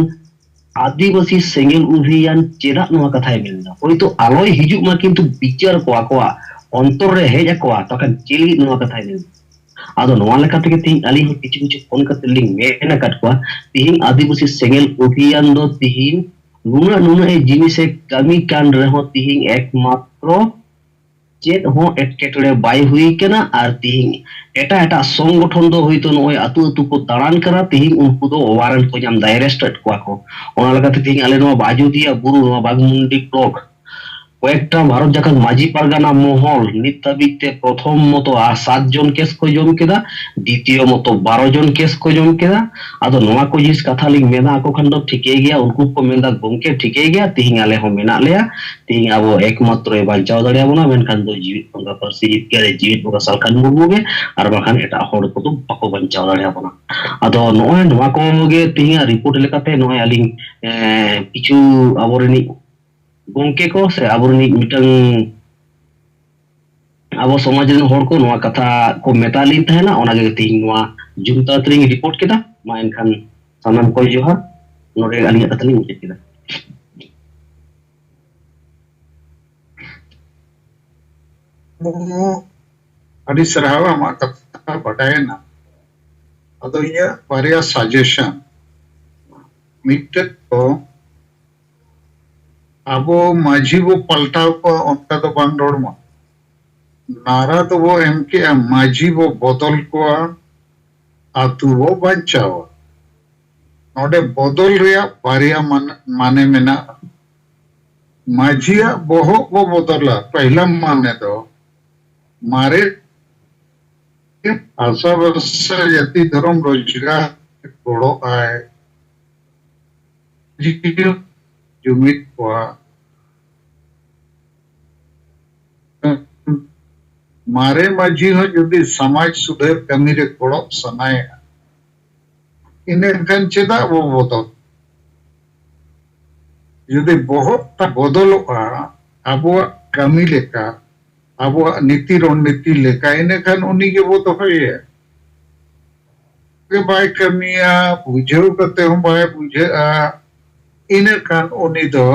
adibasi sengel ubian cheda noa kathai melna hoito aloi hijuk ma kintu bichar ko akwa ontor re hej akwa tokan chili noa kathai melna आदो नोआ लेका तके तिहिं आली हो किछु किछु फोन करते लिंग मेना काटवा तिहिं आदिवासी सेंगेल अभियान दो तिहिं नुना नुना ए जिनिसे कमी कान रहो तिहिं एकमात्र चेत हो एटकेटड़े बाय हुई केना आर तिहिं एटा एटा संगठन दो होइतो नोय अतु अतु को दाड़ान करा तिहिं उनको दो वारंट को जाम डायरेक्ट को को ओना लेका तिहिं आले नो बाजुदिया बुरु नो बागमुंडी ब्लॉक কয়েকটা ভারত জাকাত মাঝি পারগানা মহল নিত্যাবিতে প্রথম মতো 7 জন কেস কো জম কেদা দ্বিতীয় মতো 12 জন কেস কো জম কেদা আদো নোয়া को जिस कथा लिंग मेना को खंडो ठीके गया उनको को मेंदा गोंके ठीके गया तिहिं आले हो मेना लेया तिहिं आबो एकमात्र ए बांचाव दड़िया बना मेनखान दो जीवित बंगा परसी जीत के जीवित बंगा सालखान मुर्मू गे आर बाखान एटा होड़ को तो बाको बांचाव दड़िया बना आदो नोय नोआ को गे तिहिं रिपोर्ट लेकाते नोय आलिंग किछु आबोरेनी गोंके को से आबोरनी मिटंग आबो समाज रन हर को नोआ कथा को मेतालिन तहना ओना गे तिहिं नोआ जुमता त्रिंग रिपोर्ट केदा मा एनखान सानाम को जोहार नोडे आलिया कथलिंग मुचे केदा ᱟᱹᱰᱤ ᱥᱟᱨᱦᱟᱣ ᱟᱢᱟᱜ ᱠᱟᱛᱷᱟ ᱵᱟᱰᱟᱭᱮᱱᱟ ᱟᱫᱚ ᱤᱧᱟᱹᱜ ᱵᱟᱨᱭᱟ ᱥᱟᱡᱮᱥᱚᱱ ᱢᱤᱫᱴᱮᱱ ᱫᱚ ᱟᱵᱚ ᱢᱟᱹᱡᱷᱤ ᱵᱚ ᱯᱟᱞᱴᱟᱣ ᱠᱚᱣᱟ ᱚᱱᱠᱟ ᱫᱚ ᱵᱟᱝ ᱨᱚᱲᱢᱟ नारा तो वो एम के माझी वो बदल को आतु वो बचावा नोडे बदल रिया बारिया माने मेना माझिया बोहो वो बदला पहला माने तो मारे आशा वर्ष यति धर्म रोजगार बड़ो आए जुमित हुआ मारे माझी हो जुदी समाज सुधार कमी रे कोड़ो सनाए इन्हें कन चेदा वो बदल जुदी बहुत बदलो आबो कमी लेका आबो नीति रणनीति लेका इन्हें कन उन्हीं के वो तो है के बाय कमिया बुझे करते हम बाय बुझे इन्हें कन उन्हीं दो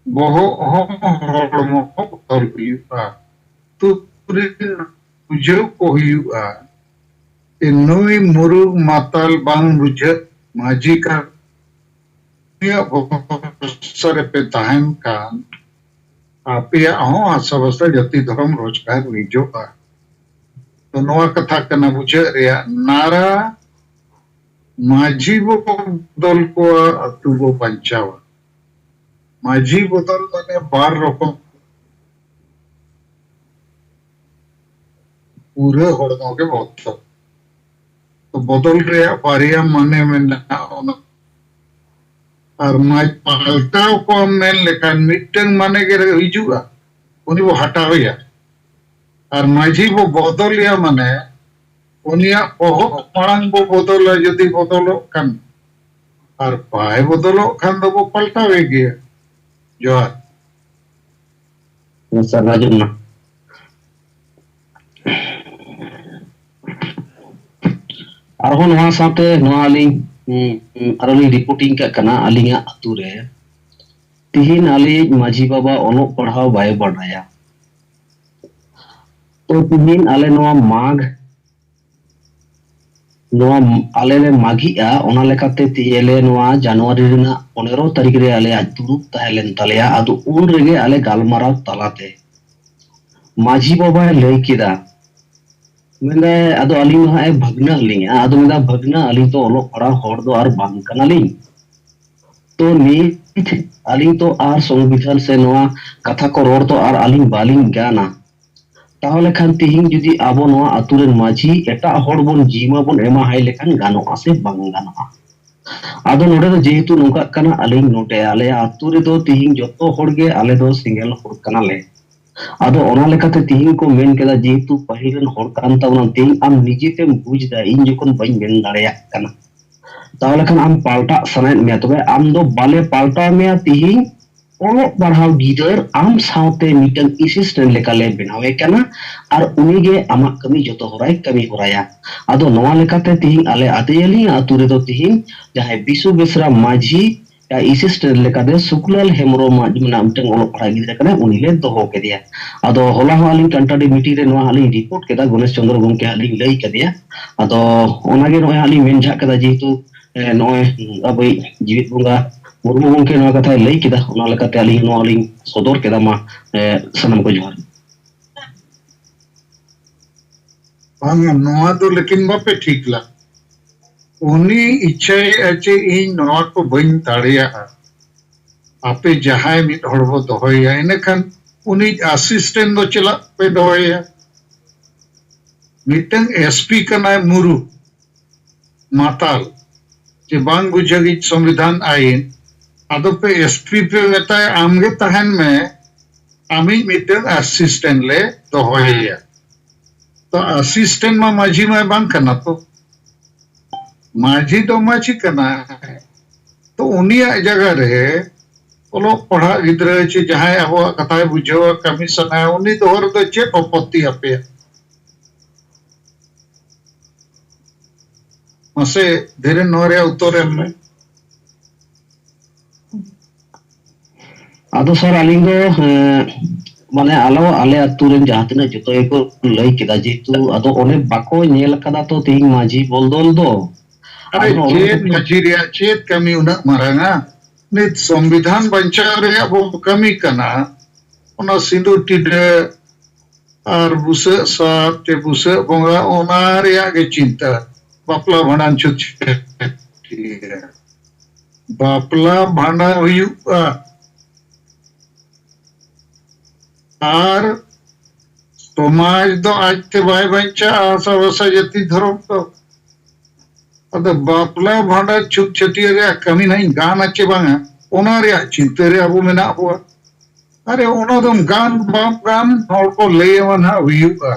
बहु हड़मो बदल हुआ तो बुझे को हुआ नुई मुरुग माताल बांग बुझे माझी का सर पे तहन कान आपे हो आसावस्ता जति धर्म रोजगार वीजो तो नवा कथा कना बुझे रिया नारा माझी वो बदल को अतु वो पंचावा माझी बदल माने बार रकम पूरे हड़मो के बहुत तो बदल रिया बारिया माने में ना और माज पाल्टाव को मेन लेकान मिटन माने के हिजुआ उनी वो हटावेया और माझी वो बदलिया माने उनिया ओहो मांग वो बदल यदि बदलो कान और पाए बदलो खान तो वो पलटावेगी जोहार सर राजुना आरो नोआ साथे नोआ लिंग आरोली रिपोर्टिंग का कना अलिंगा अतु रे तिहिन आली माझी बाबा ओलो पढ़ाव बाय बढ़ाया तो तिहिन आले नोआ नोआ आले ले मागिया ओना लेकाते तियेले नोआ जनवरी रेना 15 तारीख रे आले दुरुब ताहेलेन तालेया आदो उन रेगे आले गालमाराव तालाते माझी बाबा लई किदा मेंदे आदो अलिंग हा भगना लिंग आदो मेंदा भगना अलिंग तो ओलो पड़ा होड़ दो आर बांग कनालिंग तो नीत अलिंग तो आर संविधान से नोआ कथा को रोड तो आर अलिंग बालिंग गाना ताहले खान तिहिंग जुदी आबो नोआ अतुरेन माझी एटा होड़ बोन जीमा बोन एमा हाई लेखान गानो आसे बांग गाना आदो नोडे दो जेहेतु नोका कना अलिंग नोटे आले अतुरे दो तिहिंग जतो होड़गे आले दो सिंगल होड़ कना ले आदो ओना लेकाते तिहिंग को मेन केदा जेहेतु पहिलेन होड़ कान तावना तिहिंग आम निजेतेम बुझदा इन जखन बाइन मेन दाड़ेया कना ताहले खान आम पाल्टा सनाय मे तबे आम दो बाले पाल्टा मे तिहिंग ओलो पढ़ाव गिदर आम साउते मिटन असिस्टेंट लेकाले बनावे कना आर उनीगे आमा कमी जतो होराय कमी होराया आदो नोआ लेकाते तिहिंग आले आतेयली आतुरे दो तिहिंग जहाय बिसु बेसरा माझी या असिस्टेंट लेकादे सुकुलाल हेमरो माजमना मिटन ओलो पढ़ा गिदर कना उनीले दोहो केदिया आदो होला हो आलिंग कंटाडी मिटी रे नोआ आलिंग रिपोर्ट केदा गणेश चंद्र गंके आलिंग लई केदिया आदो ओनागे नोय आलिंग मेनझा केदा जेहेतु नोय अबै जीवित बुंगा मुर्मू गंके नोआ कथा लई केदा ओना लेकाते आलिंग नोआ आलिंग सदर केदा मा सनम को जोहार बांग नोआ दो लेकिन बापे ठीक ला उनी इच्छाए अचे इन नोआ को बइन ताड़िया आपे जहाय मिट हड़बो दोहया इनखान उनी असिस्टेंट दो चला पे दोहया मिटन एसपी कनाय मुरु माताल जे बांग बुझगी संविधान आईन आदो पे एसपी पे मेताय आमगे तहन में आमी मिटन असिस्टेंट ले दोहया तो असिस्टेंट मा माझी मा बांग कना तो माझी तो माझी कना है तो उनिया जगह रे ओलो पढ़ा गिद्रा चे जहाय अब कथा बुझो कमीशन है उनी दोहर दो चे आपत्ति आपे मसे धीरे नोरे उत्तरे में आदो सर अलिंग दो माने आलो आले अतुरेन जहातिना जतो एको लई केदा जेतु आदो ओने बाको नेल कदा तो तिहिंग माझी बोलदोल दो अरे चेत माझी रिया चेत कमी उना मारांगा नित संविधान बंचाव रे अब कमी कना ओना सिंदूर टिडे आर बुसे साप ते बुसे बोंगा ओना रिया के चिंता बापला भांडन छुच बापला भांडा हुयुआ आर समाज दो आज ते बाय बंचा आशा वसा जति धर्म तो अद बापला भांडा छुक छतिया रे कमी नहीं गान अच्छे बांगा ओना रे चिंता रे अब मेना अब अरे ओना दम गान बाप गान और को ले वना हुयुआ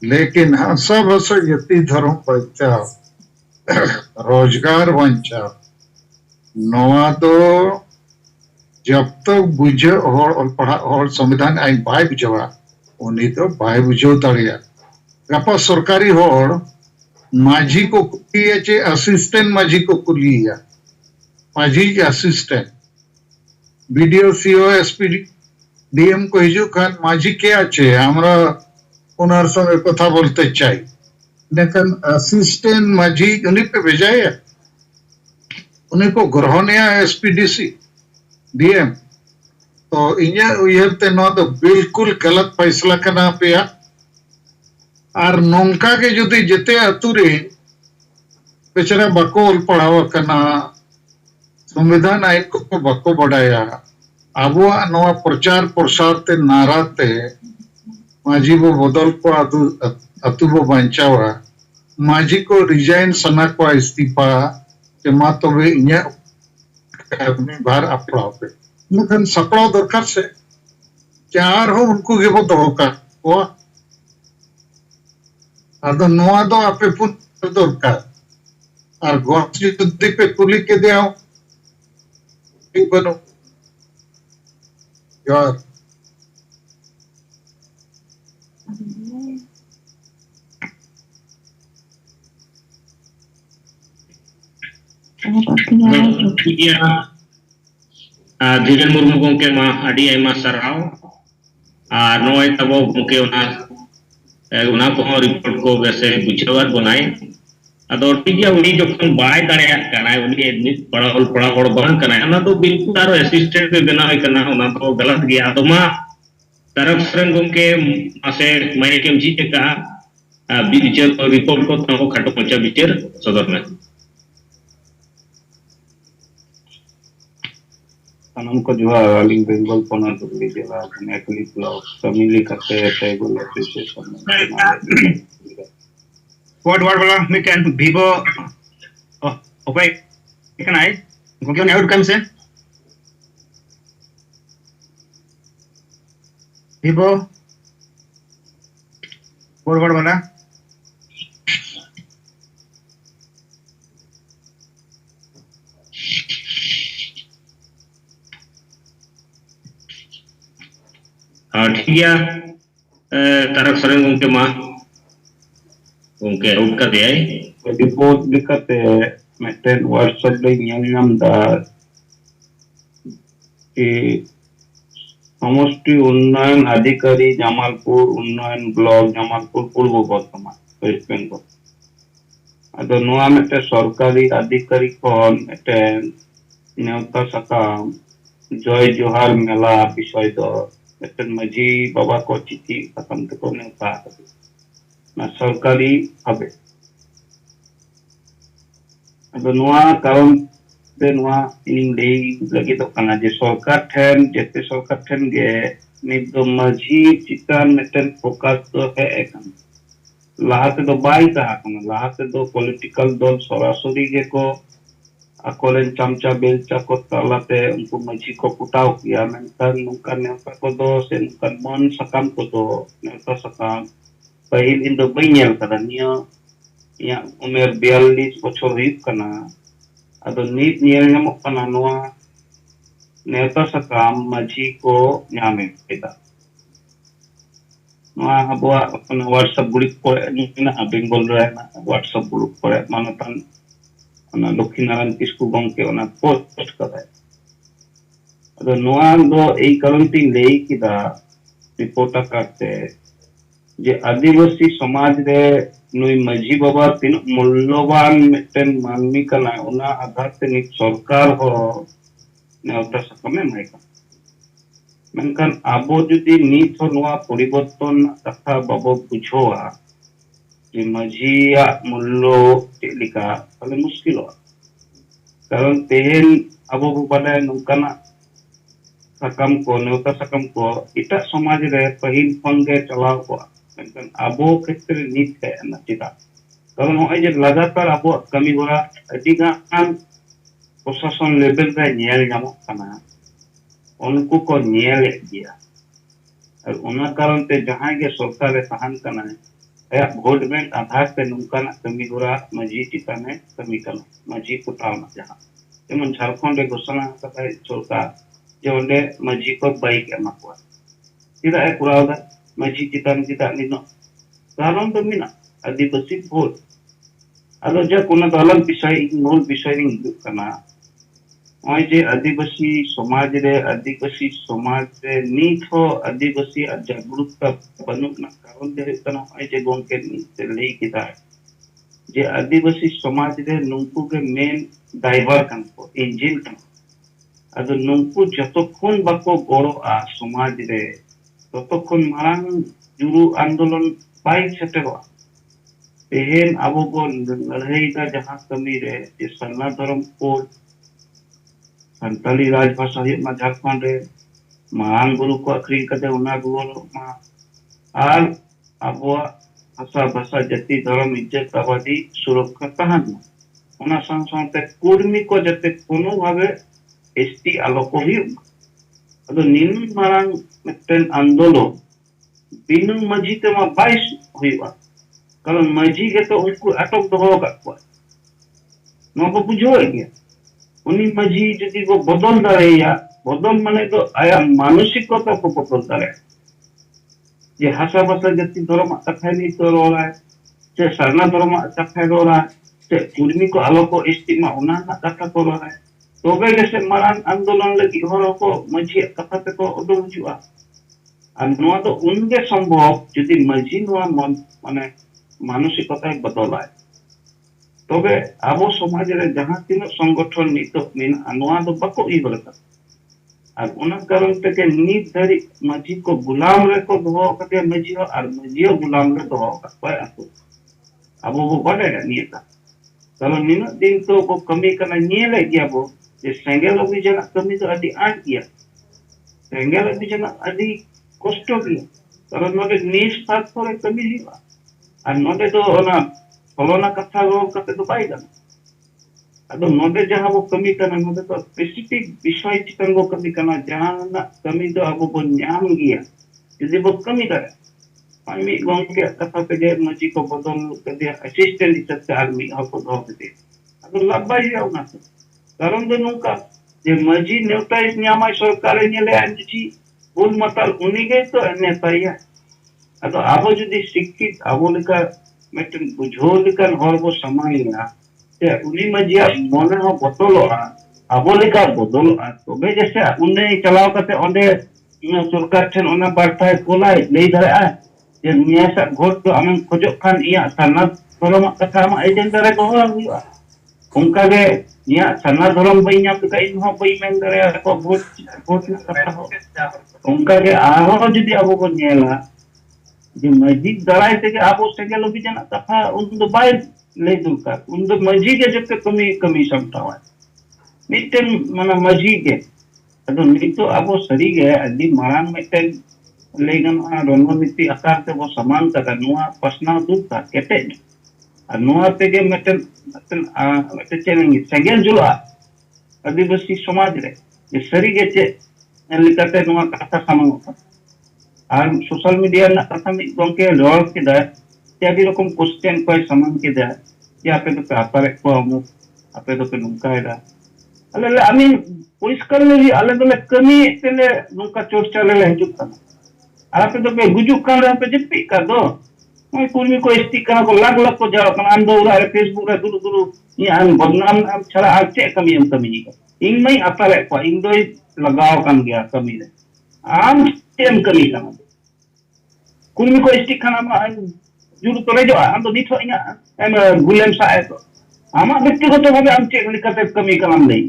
लेकिन हाँ सब वसा जति धर्म बंचा रोजगार बंचा नोआ तो जब तक बुझे और पढ़ा और संविधान आईन बाय बुझवा उन्हीं तो बाय बुझो ताड़िया गपा सरकारी होड़ माझी को कुलिया चे असिस्टेंट माझी को कुलिया माझी के assistant BDO CO SP DM को हिजू खान माझी के आचे हमरा उनार संगे कथा बोलते चाहिए लेकिन असिस्टेंट माझी उन्हीं पे भेजाया उन्हीं को ग्रहणिया एसपीडीसी डीएम तो इन्या उयहरते नो तो बिल्कुल गलत फैसला करना पेया आर नोंका के जुदी जते अतुरे बेचारा बको ओल पढ़ावा करना संविधान आईन को बको बढ़ाया आबो नवा प्रचार प्रसार ते नाराते माझी वो बदल को अतु वो बंचावा माझी को रिजाइन सना को इस्तीफा के मा तो वे इन्या बाहर अपड़ाव पे लेकिन सपड़ाव दरकार से चार हो उनको के वो दरकार वो आदो नोआ दो आपे पुन दरकार और गोष्ठ युद्ध पे कुली के दिया ठीक बनो यार धीरेन मुर्मू गंके मा आडी आयमा साराव आर नोय तबो गंके उना को रिपोर्ट को वैसे बुझावर बनाए ᱟᱫᱚ ᱴᱷᱤᱠ ᱜᱮᱭᱟ ᱩᱱᱤ ᱡᱚᱠᱷᱚᱱ ᱵᱟᱭ ᱫᱟᱲᱮᱭᱟᱜ ᱠᱟᱱᱟᱭ ᱩᱱᱤ ᱯᱟᱲᱟ ᱦᱚᱲ ᱵᱟᱝ ᱠᱟᱱᱟᱭ ᱚᱱᱟ ᱫᱚ ᱵᱤᱞᱠᱩᱞ ᱟᱨᱚ ᱮᱥᱤᱥᱴᱮᱱᱴ ᱮ ᱵᱮᱱᱟᱣ ᱠᱟᱱᱟ ᱚᱱᱟ ᱫᱚ ᱜᱟᱞᱟᱛ ᱜᱮᱭᱟ ᱟᱫᱚ ᱢᱟ ᱛᱟᱨक सरेन गमके मासे माइक एम जी का विचार रिपोर्ट को ताको खाटो पचा विचार सदर में सानम को जोहार अलिंग बेंगल पोनात दुगली जिला नेकली ब्लॉक समिली कते टेबल एप्लीकेशन वर्ड वाला me can Vivo okay can I go on outcome से वीवो वर्ड वाला ठीक है तारक सरेन गमके मा गमके आउट का दे रिपोर्ट लिखते मेटेन व्हाट्सएप ले ᱧᱮᱞ दा कि समष्टि उन्नयन अधिकारी जमालपुर उन्नयन ब्लॉक जमालपुर पूर्व बर्धमान वेस्ट बेंगल अदो नोआ मेटे सरकारी अधिकारी कोन मेटे नेवता सकाम जय जोहार मेला विषय दो मेटे मजी बाबा को चिठी खत्म तको नेवता ना सरकारी भाबे अदो नोआ कारण ते नोआ इन ले लगी तो कना जे सरकार ठेन जेते सरकार ठेन गे नित दो मजी चितान मेटे फोकस तो है एकन लाहाते दो बाई कहा कना लाहाते दो पॉलिटिकल दल सरासरी गे को अकोलेन चमचा बेलचा को तलाते उनको मजी को कुटाव किया मेंकर नुका नेवता को दो से नुका मन सकम को दो नेवता सकम पहिल इन दो बइनेल कदा निया या उमेर 42 बछर हुई कना अदो नीत नियल ñamok kana noa नेवता सकम मजी को ñame peda noa abua अपना WhatsApp ग्रुप को ना बेंगल रे ना WhatsApp ग्रुप को मानतन ना लक्ष्मीनारायण किस्कु गमके ओना पोस्ट करे अदो नोआ दो एई कारण ती लेई किदा रिपोर्ट करते जे आदिवासी समाज रे नुई मजी बाबा तीन मूल्यवान मिटन मानवी कना उना आधार ते नित सरकार हो नेवता सकमे माइका मेनकान आबो जुदी नित हो नोआ परिवर्तन कथा बाबो बुझोआ जे मजिया मूल्य तेलिका तले मुश्किल हो कारण तेहन आबो बाले नुकाना सकम को नेवता सकम को इटा समाज रे पहिल पंगे चलाव को मेनकान आबो क्षेत्र नित है ना चिता कारण होय जे लगातार आबो कमी होरा अदिगान प्रशासन लेवल रे नियल जामो कना उनको को नियल दिया और उना कारण ते जहां के सरकार रे तहन कना है वोट बैंक आधार पे नुकाना कमी होरा मजी चिता ने कमी कना मजी कुटावना जहां जेमन झारखंड रे घोषणा कथा सरकार जे ओंडे मजी को बाइक एमा को चिता ए कुरावदा मजी चिता चिता निनो कारण तो मिना आदिवासी भोट अदो जे कोना अलग विषय मूल विषय नी कना ओय जे आदिवासी समाज रे नीत हो आदिवासी जागरूकता बनुक ना कारण दे तना ओय जे गोंके नी लेई किदा जे आदिवासी समाज रे नुंकु के मेन ड्राइवर कन को इंजन कन अदो नुंकु जतखन बाको गड़ो आ समाज रे ततखन मारांग जुरु आंदोलन बाई सेटेरो तेहन आबो को लड़ाई का जहां कमी रे जे सन्ना धर्म को संताली राजभाषा मा झारखंड रे मांग गुरु को अखरी कदे उना गुरु मा आर आबो भाषा भाषा जाति धर्म इज्जत आबादी सुरक्षा तहन उना संसंते कुर्मी को जते कोनो भावे एसटी आलोको ही अदो निन मारांग मेटन आंदोलन बिनु मजी ते मा 22 हुईवा कारण मजी के तो उनको अटक दहो का को नो को बुझो गया उनी मजी जदी को बदल दारेया बदल माने तो आया मानसिकता को बदल दारे ये भाषा भाषा जाति धर्म कथा नहीं तो रोला है से सरना धर्म कथा रोला है से कुर्मी को आलोको इस्तिमा उना कथा को रोला है तो वे जैसे मारान आंदोलन लगी हरो को मजी कथा ते को ओदो बुझुआ আর নোয়া তো উনকে সম্ভব যদি মজি নোয়া মানে মানসিকতায় বদলায় तबे आबो समाज रे जहां तीनों संगठन नितो मेना नोआ दो बको ई बलता और उना कारण ते नीत धरी माझी को गुलाम रे को दोहो कते माझी और माझी गुलाम रे दोहो का आबो बो बड़े नियता kalau nina din to ko kami kana nyele gya bo je sengel abhijana kami to adi an gya sengel abhijana adi kosto gya kalau node nis pat pore kami hiwa ar node to ona kolona katha go kate to bai gana ado node jaha bo kami kana node to specific bishoy chitan go kami kana jaha na kami to abo bo nyam gya jodi bo kami kare Kami gongke kata kerja masih ko bodol kerja asisten di satu army apa doh kerja. Aduh labai ya unas. Karon do nungka je maji neuta is nyamai sarkar nyele anji ul matal unige to ene taya. Aduh abo jodi sikit abo leka meten bujhol lekan hor bo samai na. Je uni maji mone ho botoloa. Abo leka bodoloa. Tobe jese unne chalao kate onde sarkar ten ona bartai kolai lei dare yang biasa god to amang kojokkan iya sanad tolong kata ma agent dare ko huwa unka ge iya sanad tolong bai nya ka in ho bai men dare ko bot na kata ho unka ge aho jodi abo ko nyela je majid darai te ge abo se ge lobi jana kata undo bai le dulka undo majid ge jete kami samtawa mitten mana majid ge ado nito abo sari ge adi marang mitten लेकिन रणनीति आकार से वो समान का नुआ पसना दूध का कहते हैं नुआ पे के मतलब मतलब चलेंगे सेगेल जुला आदिवासी समाज रे ये सरी के चे लिखते नुआ कथा समान होता और सोशल मीडिया ना कथा में गोंके रोल के दे क्या भी रकम क्वेश्चन कोई समान के दे या पे तो आपारे को अमु आपे तो पे नुका है अले आई मीन परिष्कार ले अलग अलग कमी तेले नुका चर्चा ले हिजुक apa tu pe gujuk kan apa jepit kan do mai kurmi ko stick kan ko lag ko jaro kan ando ura Facebook ra dulu ni an badnam am chara ache kami ka ing mai apa le ko ing doi lagaw kan gya kami le am tem kami kan kurmi ko stick kan am juru to rejo am to ditho inga am gulem sa to ama ব্যক্তিগত ভাবে am che likate kami kan am lei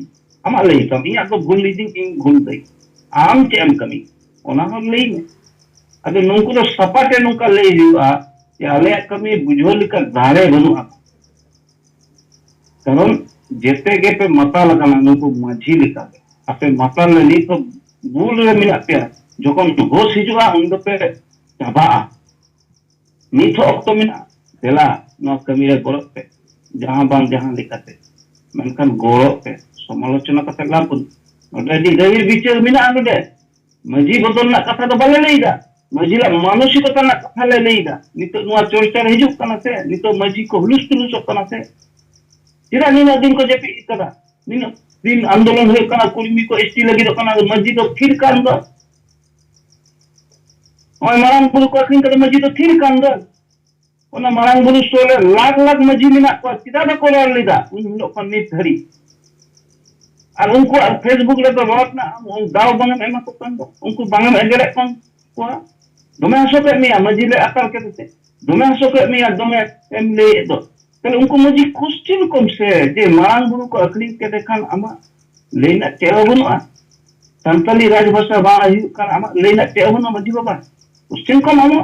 ama lei kami ya to gul liding ing gul dei am che am kami ona ho lei अगर नौकु तो सपाटे नौका ले लिया या ले कमी बुझोल का धारे बनु कारण जेते के पे मता लगाना नौकु माझी लिखा है अपने मता ले ली तो भूल रे मिला पे जो कौन होश हिजुआ उन पे चाबा नीथो अक्तो मिना देला नौ कमी रे गोरो पे जहां लिखा थे मनकन गोरो पे समालोचना कते लापुन नोडे गहिर बिचार मिना नोडे मजी बदल ना कथा तो बले लेगा मजिला मानसिकता ना कथा ले लेगा नितो नुआ चर्चा हिजुक कना से नितो मजी को हुलुस तुलुस कना से जिरा निना दिन को जेपी कदा निना दिन आंदोलन हो कना कुर्मी को एसटी लगी तो कना मजी तो फिर कान दो ओय मारांग बुरु को अखिन कदा मजी तो फिर कान दो ओना मारांग बुरु सोले लाख लाख मजी मिना को चिदा बा को लेदा उन लोग को नित धरी और उनको फेसबुक ले तो रोट ना दाव बंगम एमा को कान दो उनको बंगम एगरे कोन को दोमे हसो के मिया मजीले अकल के ते दोमे हसो के मिया दोमे एमले दो तले उनको मजी क्वेश्चन कम से जे मांग बुरु को अकली के देखान आमा लेना तेव बनुआ संतली राजभाषा बा आयु kan आमा लेना तेव बनु मजी बाबा क्वेश्चन कम आमा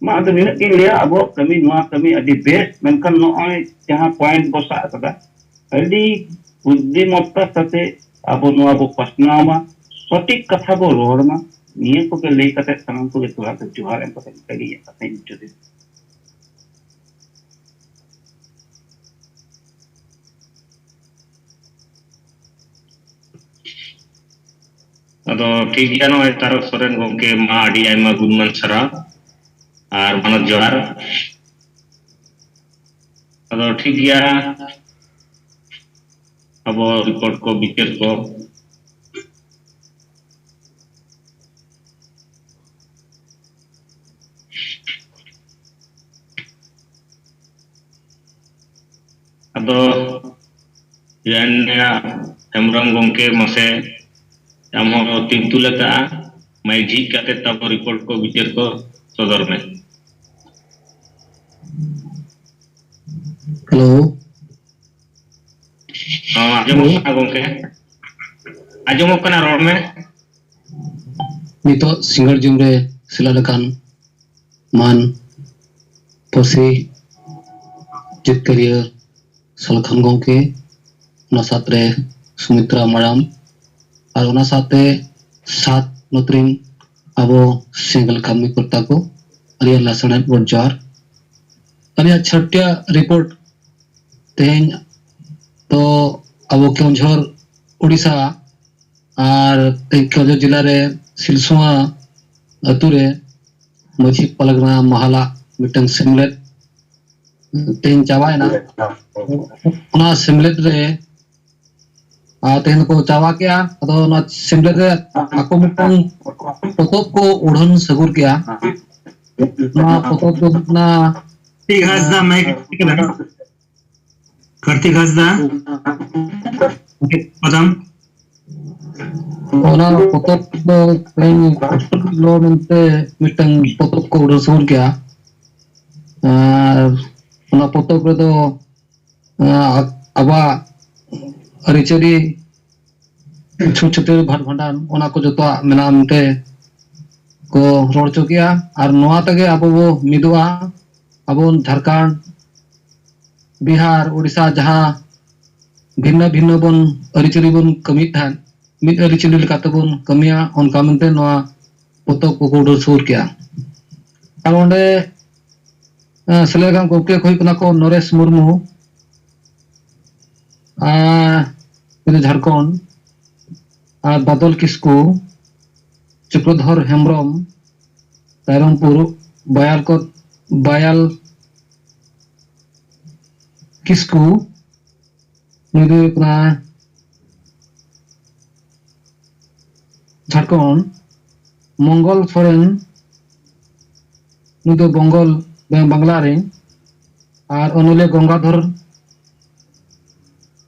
मा अद निना के ले अबो कमी नुआ कमी अदि बेस्ट मेनकन नोय जहां पॉइंट बसा कदा अदि बुद्धिमत्ता सते अबो नुआ बो पसनामा सटीक कथा बो रोड़मा निये को के ले कते सनम को तोरा के जुहार एम पते लगी है पते जुदे ado ठीक गया नो तारक सोरेन गोंके मा आडी आयमा गुणमान सरा आर मानद जोहार ado ठीक गया अब रिपोर्ट को बिचर को ado यान्या हेमरम गोंके मसे हम तीन तुलका मैं जी काते तब रिपोर्ट को विचार को सदर में हेलो आजमोग कना गोंके आजमोग कना रोड में नितो सिंगर जुमरे सिलालकान मान पसी जितकरिया सलखान गोंके ना सातरे सुमित्रा मराम और ना साथे सात नोत्रिन अबो सिंगल कमी करता को अरिया लासना बोर्जार अरिया छटिया रिपोर्ट तेन तो अबो केवंझर उड़ीसा और केवंझर जिला रे सिलसुआ अतुरे मझी पलगना महला मिटन सिमलेट तेन चावायना उना सिमलेट रे तेन को चावा किया अदो ना सिमलेट रे आको मिटन पोतोब को उड़न सगुर किया ना पोतोब को ना कार्तिक हंसदा मैं कार्तिक हंसदा पदम ओना पोतोब दो तेन लो नंते मिटन पोतोब को उड़न सगुर किया ओना पोतोब रे दो आबा अरिचरी छुछते भाट भांडान ओना को जतो मेना मते को रोड चुकिया और नोआ तगे अब वो मिदुआ अब झारखंड बिहार उड़ीसा जहां भिन्न भिन्न बन अरिचरी बन कमी थान मिद अरिचरी लेकाते बन कमिया उनका मनते नोआ पोतो को कोडर सुर किया और ओंडे सेलेगाम गोके खोई कना को नरेश मुर्मू झारखंड और बादल किस्कू चक्रधर हेम्ब्रम रायरंगपुर बायाल किस्कू झारखंड मंगल सोरेन बंगल बांग्ला रे और अनिले गंगाधर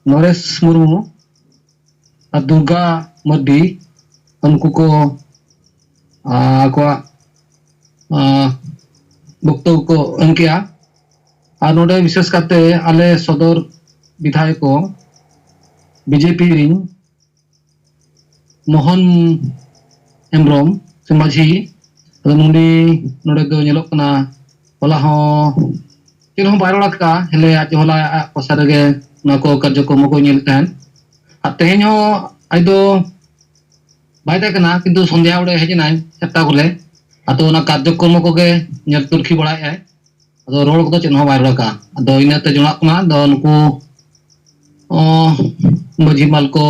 नरेश मुर्मू और दुर्गा मर्डी उनको को वक्तव्य को एम किया और नोडे विशेष करते आले सदर विधायक को बीजेपी रिंग मोहन हेम्ब्रम से माझी नोडे नोडे दो नेलोक कना होला हो चिन्ह बायरोड़ा का हेले आज होला पसार गे नको कार्यक्रम को नेल तहन आ तेहेन हो आई दो बाय कना किंतु संध्या उड़े हेजना चट्टा कोले अतो ना कार्यक्रम को गे नेल तुरखी बड़ाय आय अदो रोड को चिन्ह बायरोड़ा का अदो इनाते जोना कना दो नुकु मझी माल को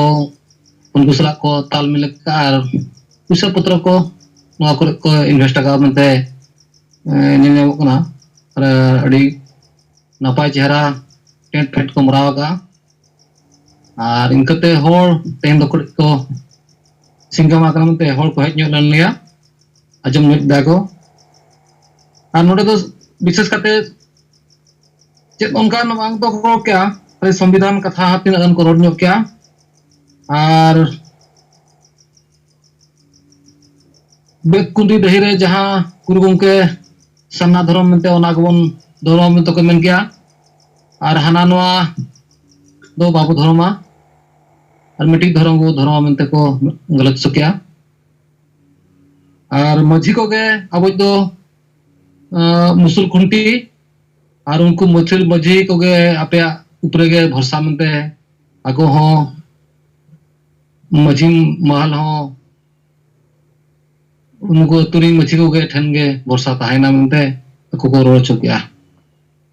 उनको सला को ताल मिल का और पुसा पत्र को नवा को इन्वेस्ट का मनते नेने कना और अड़ी नपाय चेहरा टेंट फेट को मराव का और इनकते होर तेन दो को सिंगमा का मनते होर को हेज लन लिया अजम दाको और नोडे तो विशेष करते चेत उनका नवांग तो को क्या संविधान कथा तीन अन को रोड क्या और बेकुंडी दही रे जहां गुरु गंके सन्ना धर्म मनते ओना गबन धर्म में तो को मन किया और हाना नवा दो बाबू धर्मा और मिट्टी धर्म को धर्म मनते को गलत सकिया और मझी को गे अब दो मुसुल खुंटी और उनको मझी को गे आपे ऊपर गे भरसा मनते आगो हो मझी महल हो उनको तुरी मझी को गे ठन गे भरसा ताहेना मनते को रोड चुकिया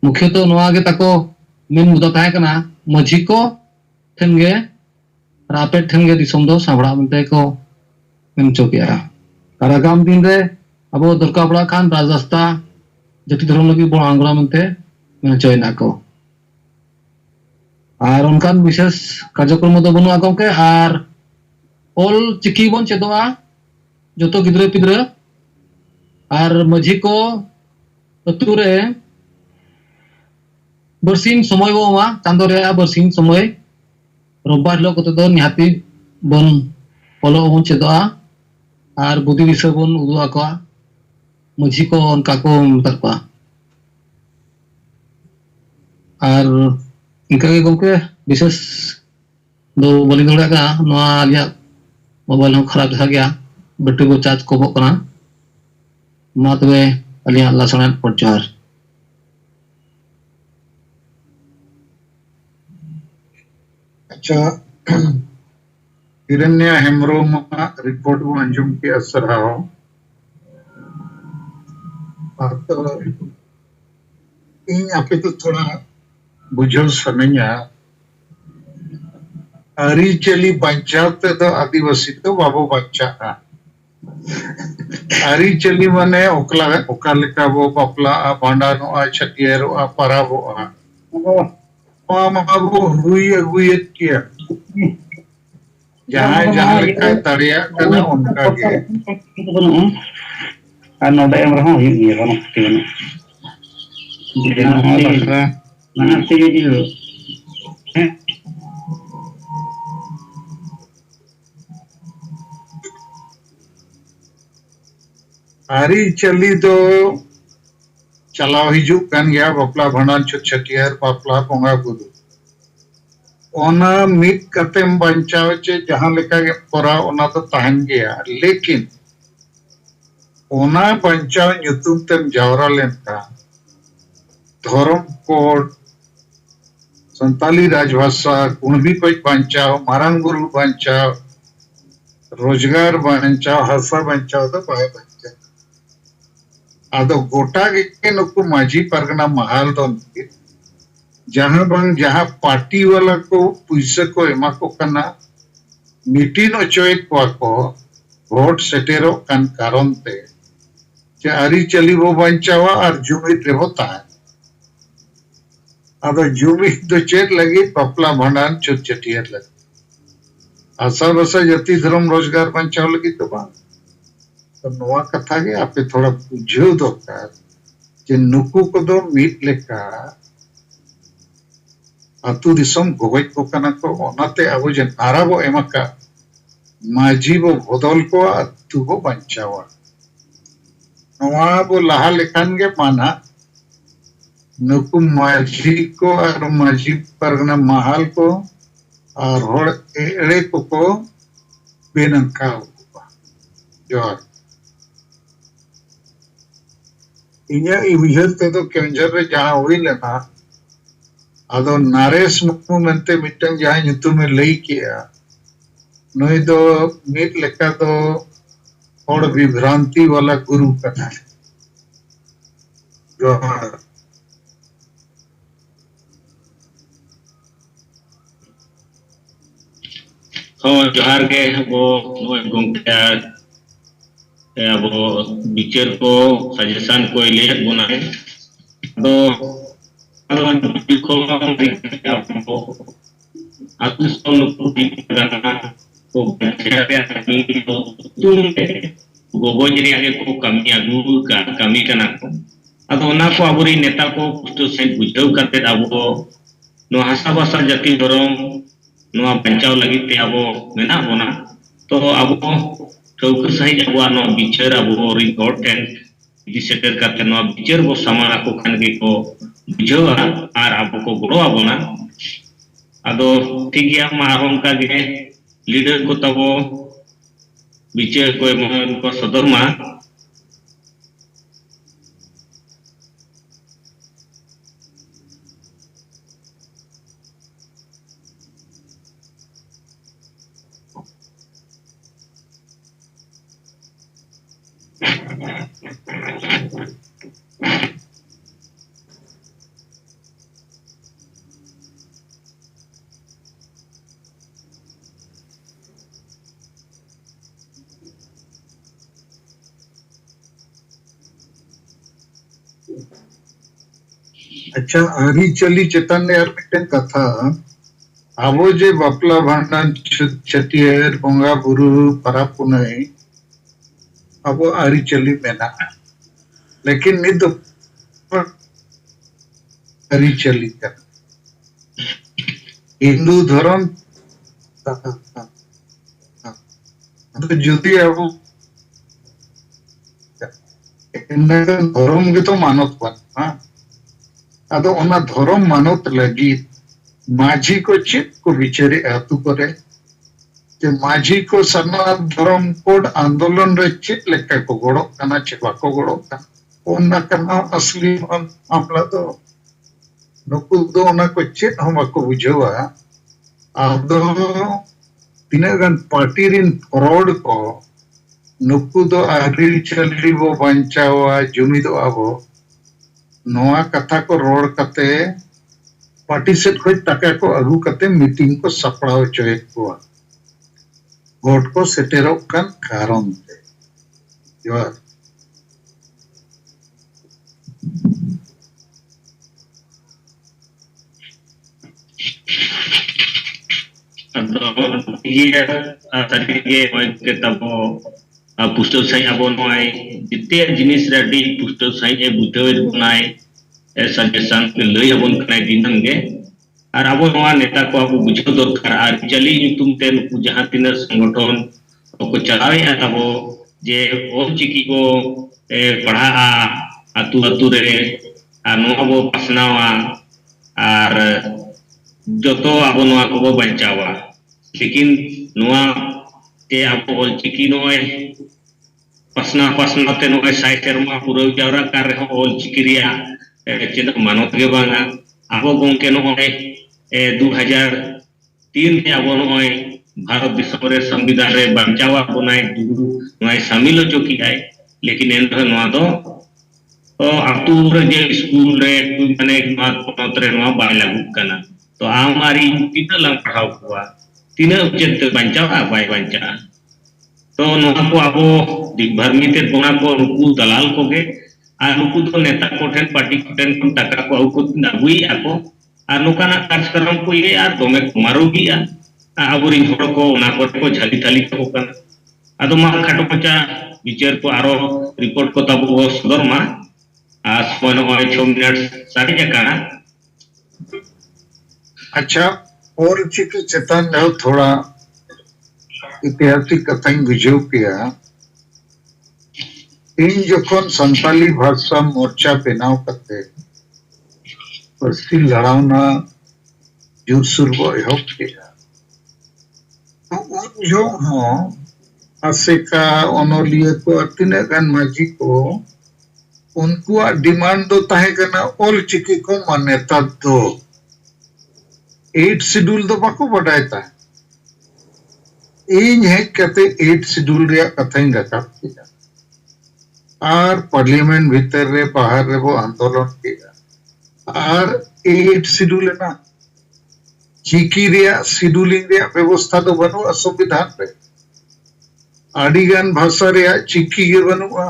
मुख्य तो नवा गे ताको मेन मुद्दा ताहे कना मझी को ठन गे आपे ठन गे दिसम दो साबड़ा मनते को मेन चुकिया और आगाम दिन रे अब दरकार पड़ा खान राजस्था जति धर्म लगी बड़ आंगरा मनते मेन चोयना को और उनका विशेष कार्यक्रम दो बनुआ गमके और ऑल चिकी बन चेदोआ जतो गिद्रे पिद्रे और मझी को अतुरे बरसिन समय बोमा चांदो रे बरसिन समय रविवार हिलो कते दो निहाती बन फॉलो बन चेदोआ और बुद्धि दिशा बन उदुआ को मझी को उनका को मतरपा और इनका के गमके विशेष दो बोलिंग दौड़ा का नवा लिया मोबाइल हम खराब दिखा गया बैटरी को चार्ज को करना मा तबे अलिया लासना पर जोहार अच्छा हिरण्या हेम्ब्रोम रिपोर्ट को अंजुम के असर हो तो इन आपे तो थोड़ा बुझल सनैया अरिचली बचाते तो आदिवासी तो बाबो बच्चा अरिचली माने ओकला ओकालिका वो बपला भांडानो छटियारो पराबो बाबो हुई अगुयत किया जहां जहां लिखा तड़िया कना उनका के और नोडे एम रहा हुई ये कोन तीन ना तीन अरिचली तो चलाव हिजू कान गया बपला भांडान छटियार बपला बोंगा बुदु ओना मित कतेम बंचाव चे जहां लेका के परा ओना तो तहन गया लेकिन ओना बंचाव nyutum तेम जावरा लेनका धर्म कोड संताली राजभाषा कुणबी को बंचाव मारंग गुरु बंचाव रोजगार बंचाव हसा बंचाव तो पाए बंचाव आदो गोटा के नुकु माझी परगना महाल दो जहां बंग जहां पार्टी वाला को पैसा को एमा को कना मीटिंग ओचोएत को वोट सेटेरो कान कारण ते जे अरिचली वो बंचावा और जुमित रेबो ताहे आदो जुमित दो चेत लगी पपला भंडान छुट छटियर लगी आशा बसा जति धर्म रोजगार बंचाव लगी तो बा तो नवा कथा के आपे थोड़ा बुझो दरकार जे नुकु को दो मीट लेका अतु दिसम गोगज को कना को ओनाते अब जे नाराबो एमका माझी बो बदल को अतु बो बंचावा नवा बो लहा लेखान के माना नुकु माझी को और माझी परगना महाल को और होड़ एड़े को बेनका जोर इन्या इविहर ते तो केंजर रे जहां हुई लेना आदो नारेश मुक्मु मेंते मिटन जहां nyutum में लई किया नोई दो मिट लेका तो और विभ्रांति वाला गुरु कथा जोर जोहार के वो गोंके अब बिचर को सजेशन को ले गुना है तो aku selalu karena ko gogo jadi age ko kami agu kami kana ko ado ona ko aburi neta ko pusto sai bujau kate abo no hasa basa jati dorong no pancau lagi te abo mena bona to abo chauka sai abo no bicara abo record and diseter kate no bicara bo sama aku kan ge ko bujau ar abo ko goro abo na ado ठीक है मारों का गे लीडर को तब विचय को सदर मा अच्छा आरी चली चेतन यार मिटन कथा आबो जे बपला भांडन छटियर बोंगा बुरु परा पुनई आबो आरी चली मेना लेकिन निद आरी चली कर हिंदू धर्म तो जुदी आबो धर्म के तो मानत बन हां आदो ओना धर्म मानत लगी माझी को चेत को विचारे आतु करे जे माझी को सनातन धर्म कोड आंदोलन रे चेत लेका को गड़ो कना चे बाको गड़ो कना ओना कना असली मामला तो नुकु दो ओना को चेत हम को बुझवा आदो तीना गन पार्टी रिन फ्रॉड को नुकु दो आरी चली वो बंचावा जुमी दो आबो नोआ कथा को रोड कते पार्टी सेट खोज टाका को अगू कते मीटिंग को सपड़ाव चोयत को वोट को सेटेरो कन कारण ते जोर ये तरी के के तबो पुष्टो साई अब नय जिते जिनिस रेडी पुष्टो साई ए बुझेर बनाय ए सजेशन के लय अबन कनाय दिनम गे और अब नेता को अब बुझे दरकार और चली नुतुम ते नुकु जहां तीन संगठन को चलावे अब जे ओल चिकी को पढ़ा आतु आतु रे और नो पासनावा और जतो अब नोआ को बचावा लेकिन नोआ ते अब ओल चिकी नोय पासना पासना ते नोय साइ सेरमा पूरा जावरा कर रहे ओल चिकी रिया चेद मानत गे बांगा अब गोंके नोय 2003 में अब नोय भारत दिसम रे संविधान रे बचावा बनाय नोय शामिल हो चुकी है लेकिन एन नोआ दो तो आतु रे जे स्कूल रे माने नोआ रे नोआ बाय लागू कना तो आमारी कितना लंग पढ़ाव हुआ तीन चेत बचावा बाय बचा तो नोआ को अब दिग्भरमी ते बोना को रुकु दलाल को गे आ रुकु तो नेता को ठेन पार्टी को ठेन को टाका को आउ को नागुई आको आ नोकाना कार्यक्रम को ये आ दोमे कुमारो गिया आबोरी हड़ को ओना को झाली थाली को कना आदो मा खाटो पचा विचार को आरो रिपोर्ट को तब सदर मा आ समय नय 6 मिनट साड़ी जकाना अच्छा और चिक चेतन जो थोड़ा ऐतिहासिक कथाई बुझेव किया इन जखन संताली भाषा मोर्चा बेनाव कते परसी लड़ावना जोरसुर बो एहब किया तो उन जो हो आसेका ओनोलिया को तीना गान माजी को उनको डिमांड दो ताहे कना ओल चिकी को मान्यता दो 8 शेड्यूल दो बाको बढ़ाता इन है कहते 8 शेड्यूल रे कथाई रखा किया और पार्लियामेंट भीतर रे बाहर रे वो आंदोलन किया और 8 शेड्यूल है ना चिकी रे शेड्यूलिंग रे व्यवस्था तो बनो संविधान रे आडिगान भाषा रे चिकी गे बनुआ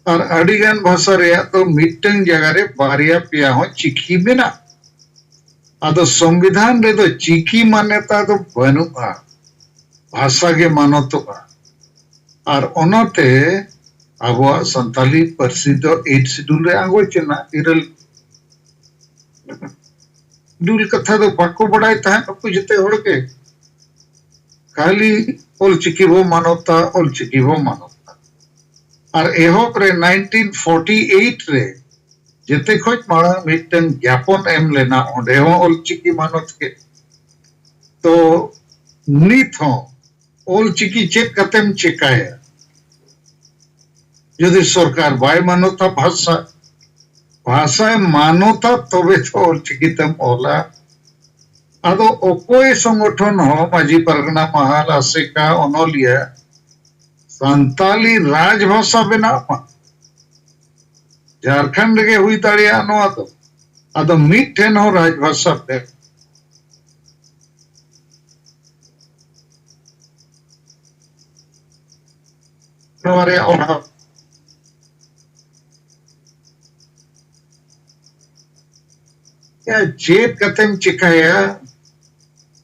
और आडिगान भाषा रे तो मिटन जगह रे बारिया पिया हो चिकी बिना आदो संविधान रे तो चिकी मान्यता तो बनुआ भाषा के मानतोआ और ओनते अब संताली परसी तो 8 शेड्यूल रे आगो चना इरल शेड्यूल कथा तो बाको बढ़ाई था नुकु जते होड़ के खाली ओल चिकी वो मानवता ओल चिकी वो मानवता और एहोप रे 1948 रे जते खोज माड़ा मिटन ज्ञापन एम लेना ओंडे हो ओल चिकी मानवत के तो नित हो ओल चिकी चेक कतेम चिकाया यदि सरकार बाय मानवता भाषा भाषा मानवता तबे तो ओल चिकी तम ओला आदो ओकोई संगठन हो माजी परगना महाल आसेका ओनोलिया संताली राजभाषा बनावा झारखंड के हुई ताड़िया नो आदो मिठेन हो राजभाषा पे हमारे और चेत कथम चिकाया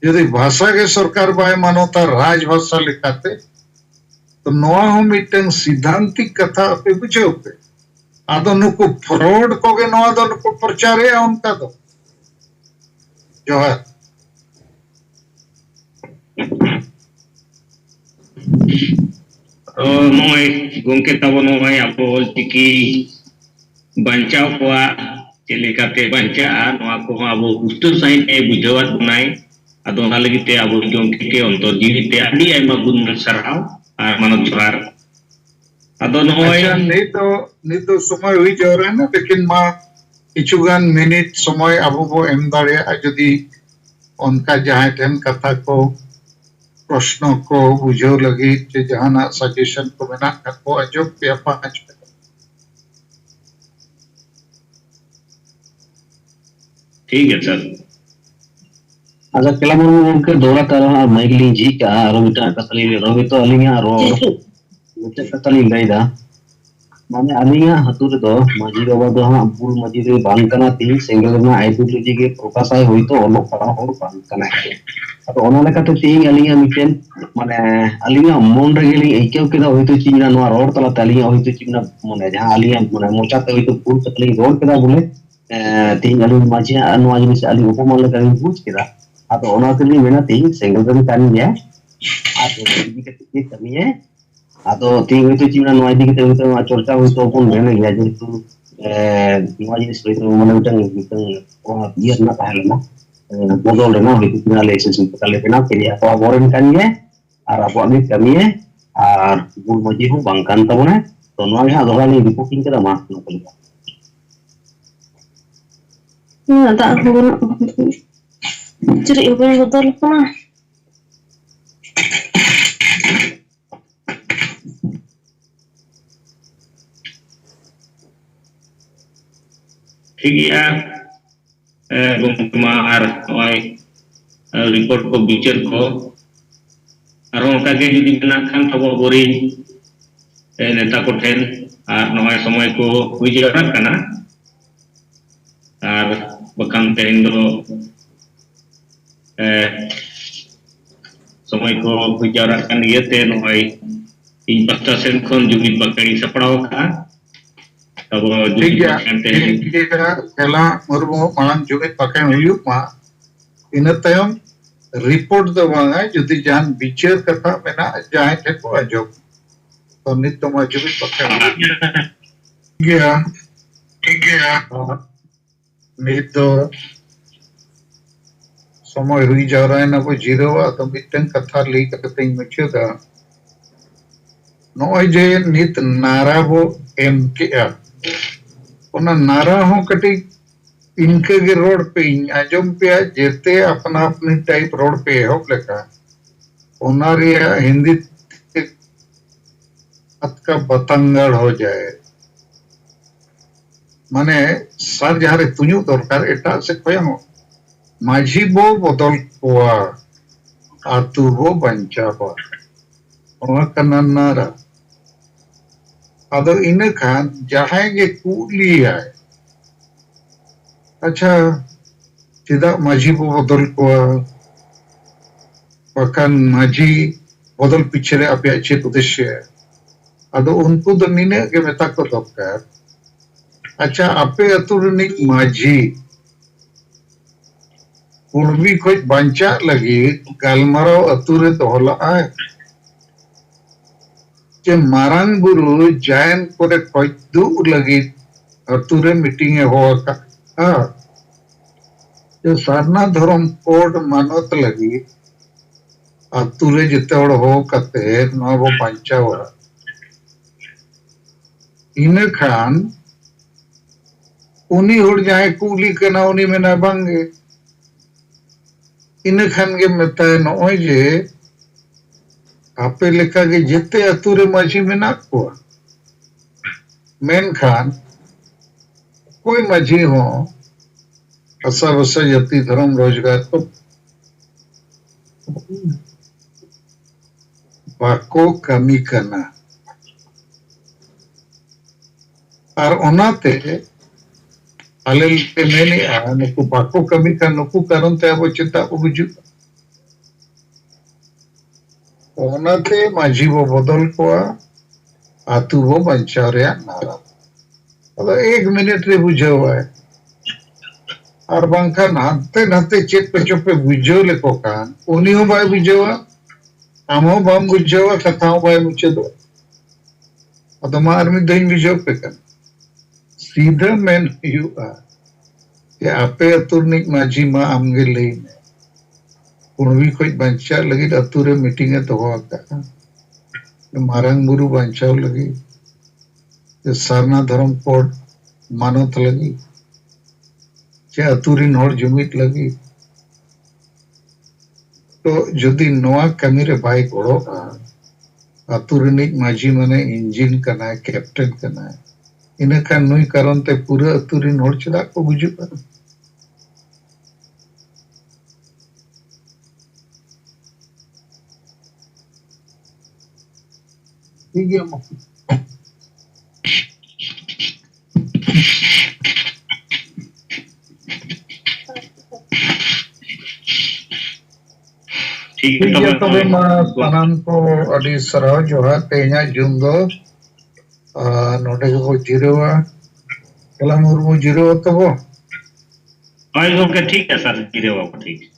यदि भाषा के सरकार बाय मानवता राजभाषा लिखाते तो नोआ हो मिटन सिद्धांतिक कथा पे बुझे पे आदो नुको फ्रॉड को के नोआ दो नुको प्रचार है उनका तो जो है नोय गोंके तब नोय अब ओल चिकी बंचाव को चेलेकाते बांचा नोआ को अब पुष्टु सहित ए बुझावत बनाई अदो ना लगी ते अब जोंकी के अंतर जीवित ते अड़ी आयमा गुण सरहाव और मानव जोहार अदो नोय अच्छा नहीं तो समय हुई जा रहा है ना, लेकिन माँ किचुगान मिनट समय अब वो एम दाड़े जदि उनका जहाँ ठेन कथा को प्रश्न को बुझो लगी जे जहाँ सजेशन को मेना को अजो पे 5 मिनट ठीक है सर अच्छा केला मुर्मू के दौरा तारा माइकली जी का रोमिटा कतली रोमी तो अलिंगा रो मिटे कतली गईदा माने अलिंगा हतुर दो माजी बाबा दो हां बुल माजी रे बांग कना तीन सिंगल में आइडियोलॉजी के प्रकाशय होई तो ओलो पड़ा और बांग कना अब ओना लेकाते तीन अलिंगा मिटेन माने अलिंगा मन रे गेली एकेव केदा होई तो चिना नवा रोड तला तलिया होई तो चिना माने जहां अलिंगा माने मोचा ते होई तो बुल कतली रोड केदा बोले तीन अलिंगा माजी नवा जिनिस अलिंगा उपमान लेका बुझ केदा अब ओना के लिए मेना तीन सिंगल में कानी है आतो इदी के कमी है आतो तीन होई तो चिना नवा इदी के तो चर्चा होई तो अपन भेने गया जे तू नवा जिनिस होई तो माने मिटन ओ ये ना पहले ना बदल ना होई तो लाइसेंस पता लेना के लिए तो बोरन कानी है और अब अभी कमी है और बुल मजी हो बांकान तबने तो नवा हा दोगानी रिपोर्टिंग के मा ना दा हो jadi ibu betul kena ठीक है गुमा और ओय रिपोर्ट को बिचार को और उनका के जुदी मेना खान तब बोरी नेता को ठेन और नोय समय को हुई जरूरत कना और बकान तेन दो समय को हुई जरूरत कन ये ते नोय इन पस्ता सेन खन जुमित बकड़ी सपड़ाव का तब ठीक है केला मुर्मू मांग जुमित पकड़ हुई मा इन तयम रिपोर्ट दो वांगा जुदी जान बिचार कथा मेना जहां थे को अजो तो नित तो मा जुमित पकड़ ठीक है नित तो समय हुई जा रहा है ना को जीरो तो मिटन कथा ली कते मुछो दा नोय जे नित नारा वो एम के ओना नारा हो कटी इनके के रोड पे आजम पे जेते अपना अपनी टाइप रोड पे हो लेका ओना रे हिंदी अत का बतंगड़ हो जाए माने सर जहां रे तुñu दरकार एटा से कोयम माझी बो बदल कोआ आतु बो बंचाबा ओना कना नारा अदो इन खान जहां के कूली है अच्छा चिदा माझी बो बदल कोआ पकन माझी बदल पिछरे अपया चेत उद्देश्य अदो उनको तो नीने के मेता को दरकार अच्छा आपे अतुरनिक माझी कुणबी खोज बंचा लगी गालमाराव अतुरे दोहला आए जे मारांग बुरु जायन कोरे खोज दु लगी अतुरे मीटिंग हो का जो सारना धर्म कोड मानत लगी अतुरे जिते हड़ हो कते नवा बो बंचा हुआ इन खान उनी हड़ जाए कूली कना उनी में ना बांगे इन खान के मेता नोय जे आपे लेखा के जिते अतुरे माझी में ना को मेन खान कोई माझी हो असा वसा जाति धर्म रोजगार तो बाको कमी करना और ओनाते आले के मैंने नुकु बाको कमी का नुकु कारण ते अब चिंता को बुझु ओनाते माझी वो बदल को आतु वो बंचा रे नारा अब 1 मिनट रे बुझो है और बांका नाते नाते चेक पे चुपे बुझो ले को कान उनियो बाय बुझो आमो बाम बुझो कथाओ बाय मुझे दो अदमा आर्मी दिन बुझो पे कान सीधा मैन यू कि आपे अतुर निक माझी मा आमगे लई कुणवी खोज बांचा लगी अतुरे मीटिंग दोहो आका मारंग बुरु बांचाव लगी सारना धर्म कोड मानत लगी चे अतुरिन होर जुमित लगी तो जदि नोआ कमी रे बाय गड़ोगा अतुरिनिक माझी माने इंजिन कना कैप्टन कना इना खान नुई कारण ते पूरा अतुरिन होर चला को बुझुगा ठीक है ठीक ठीक है तबे मा सानाम को अडी सराव जोहार तेना जुम दो नोडे को जिरोवा कला मुर्मू जिरो तबो हाय गोके ठीक है सर गिरे बाबू ठीक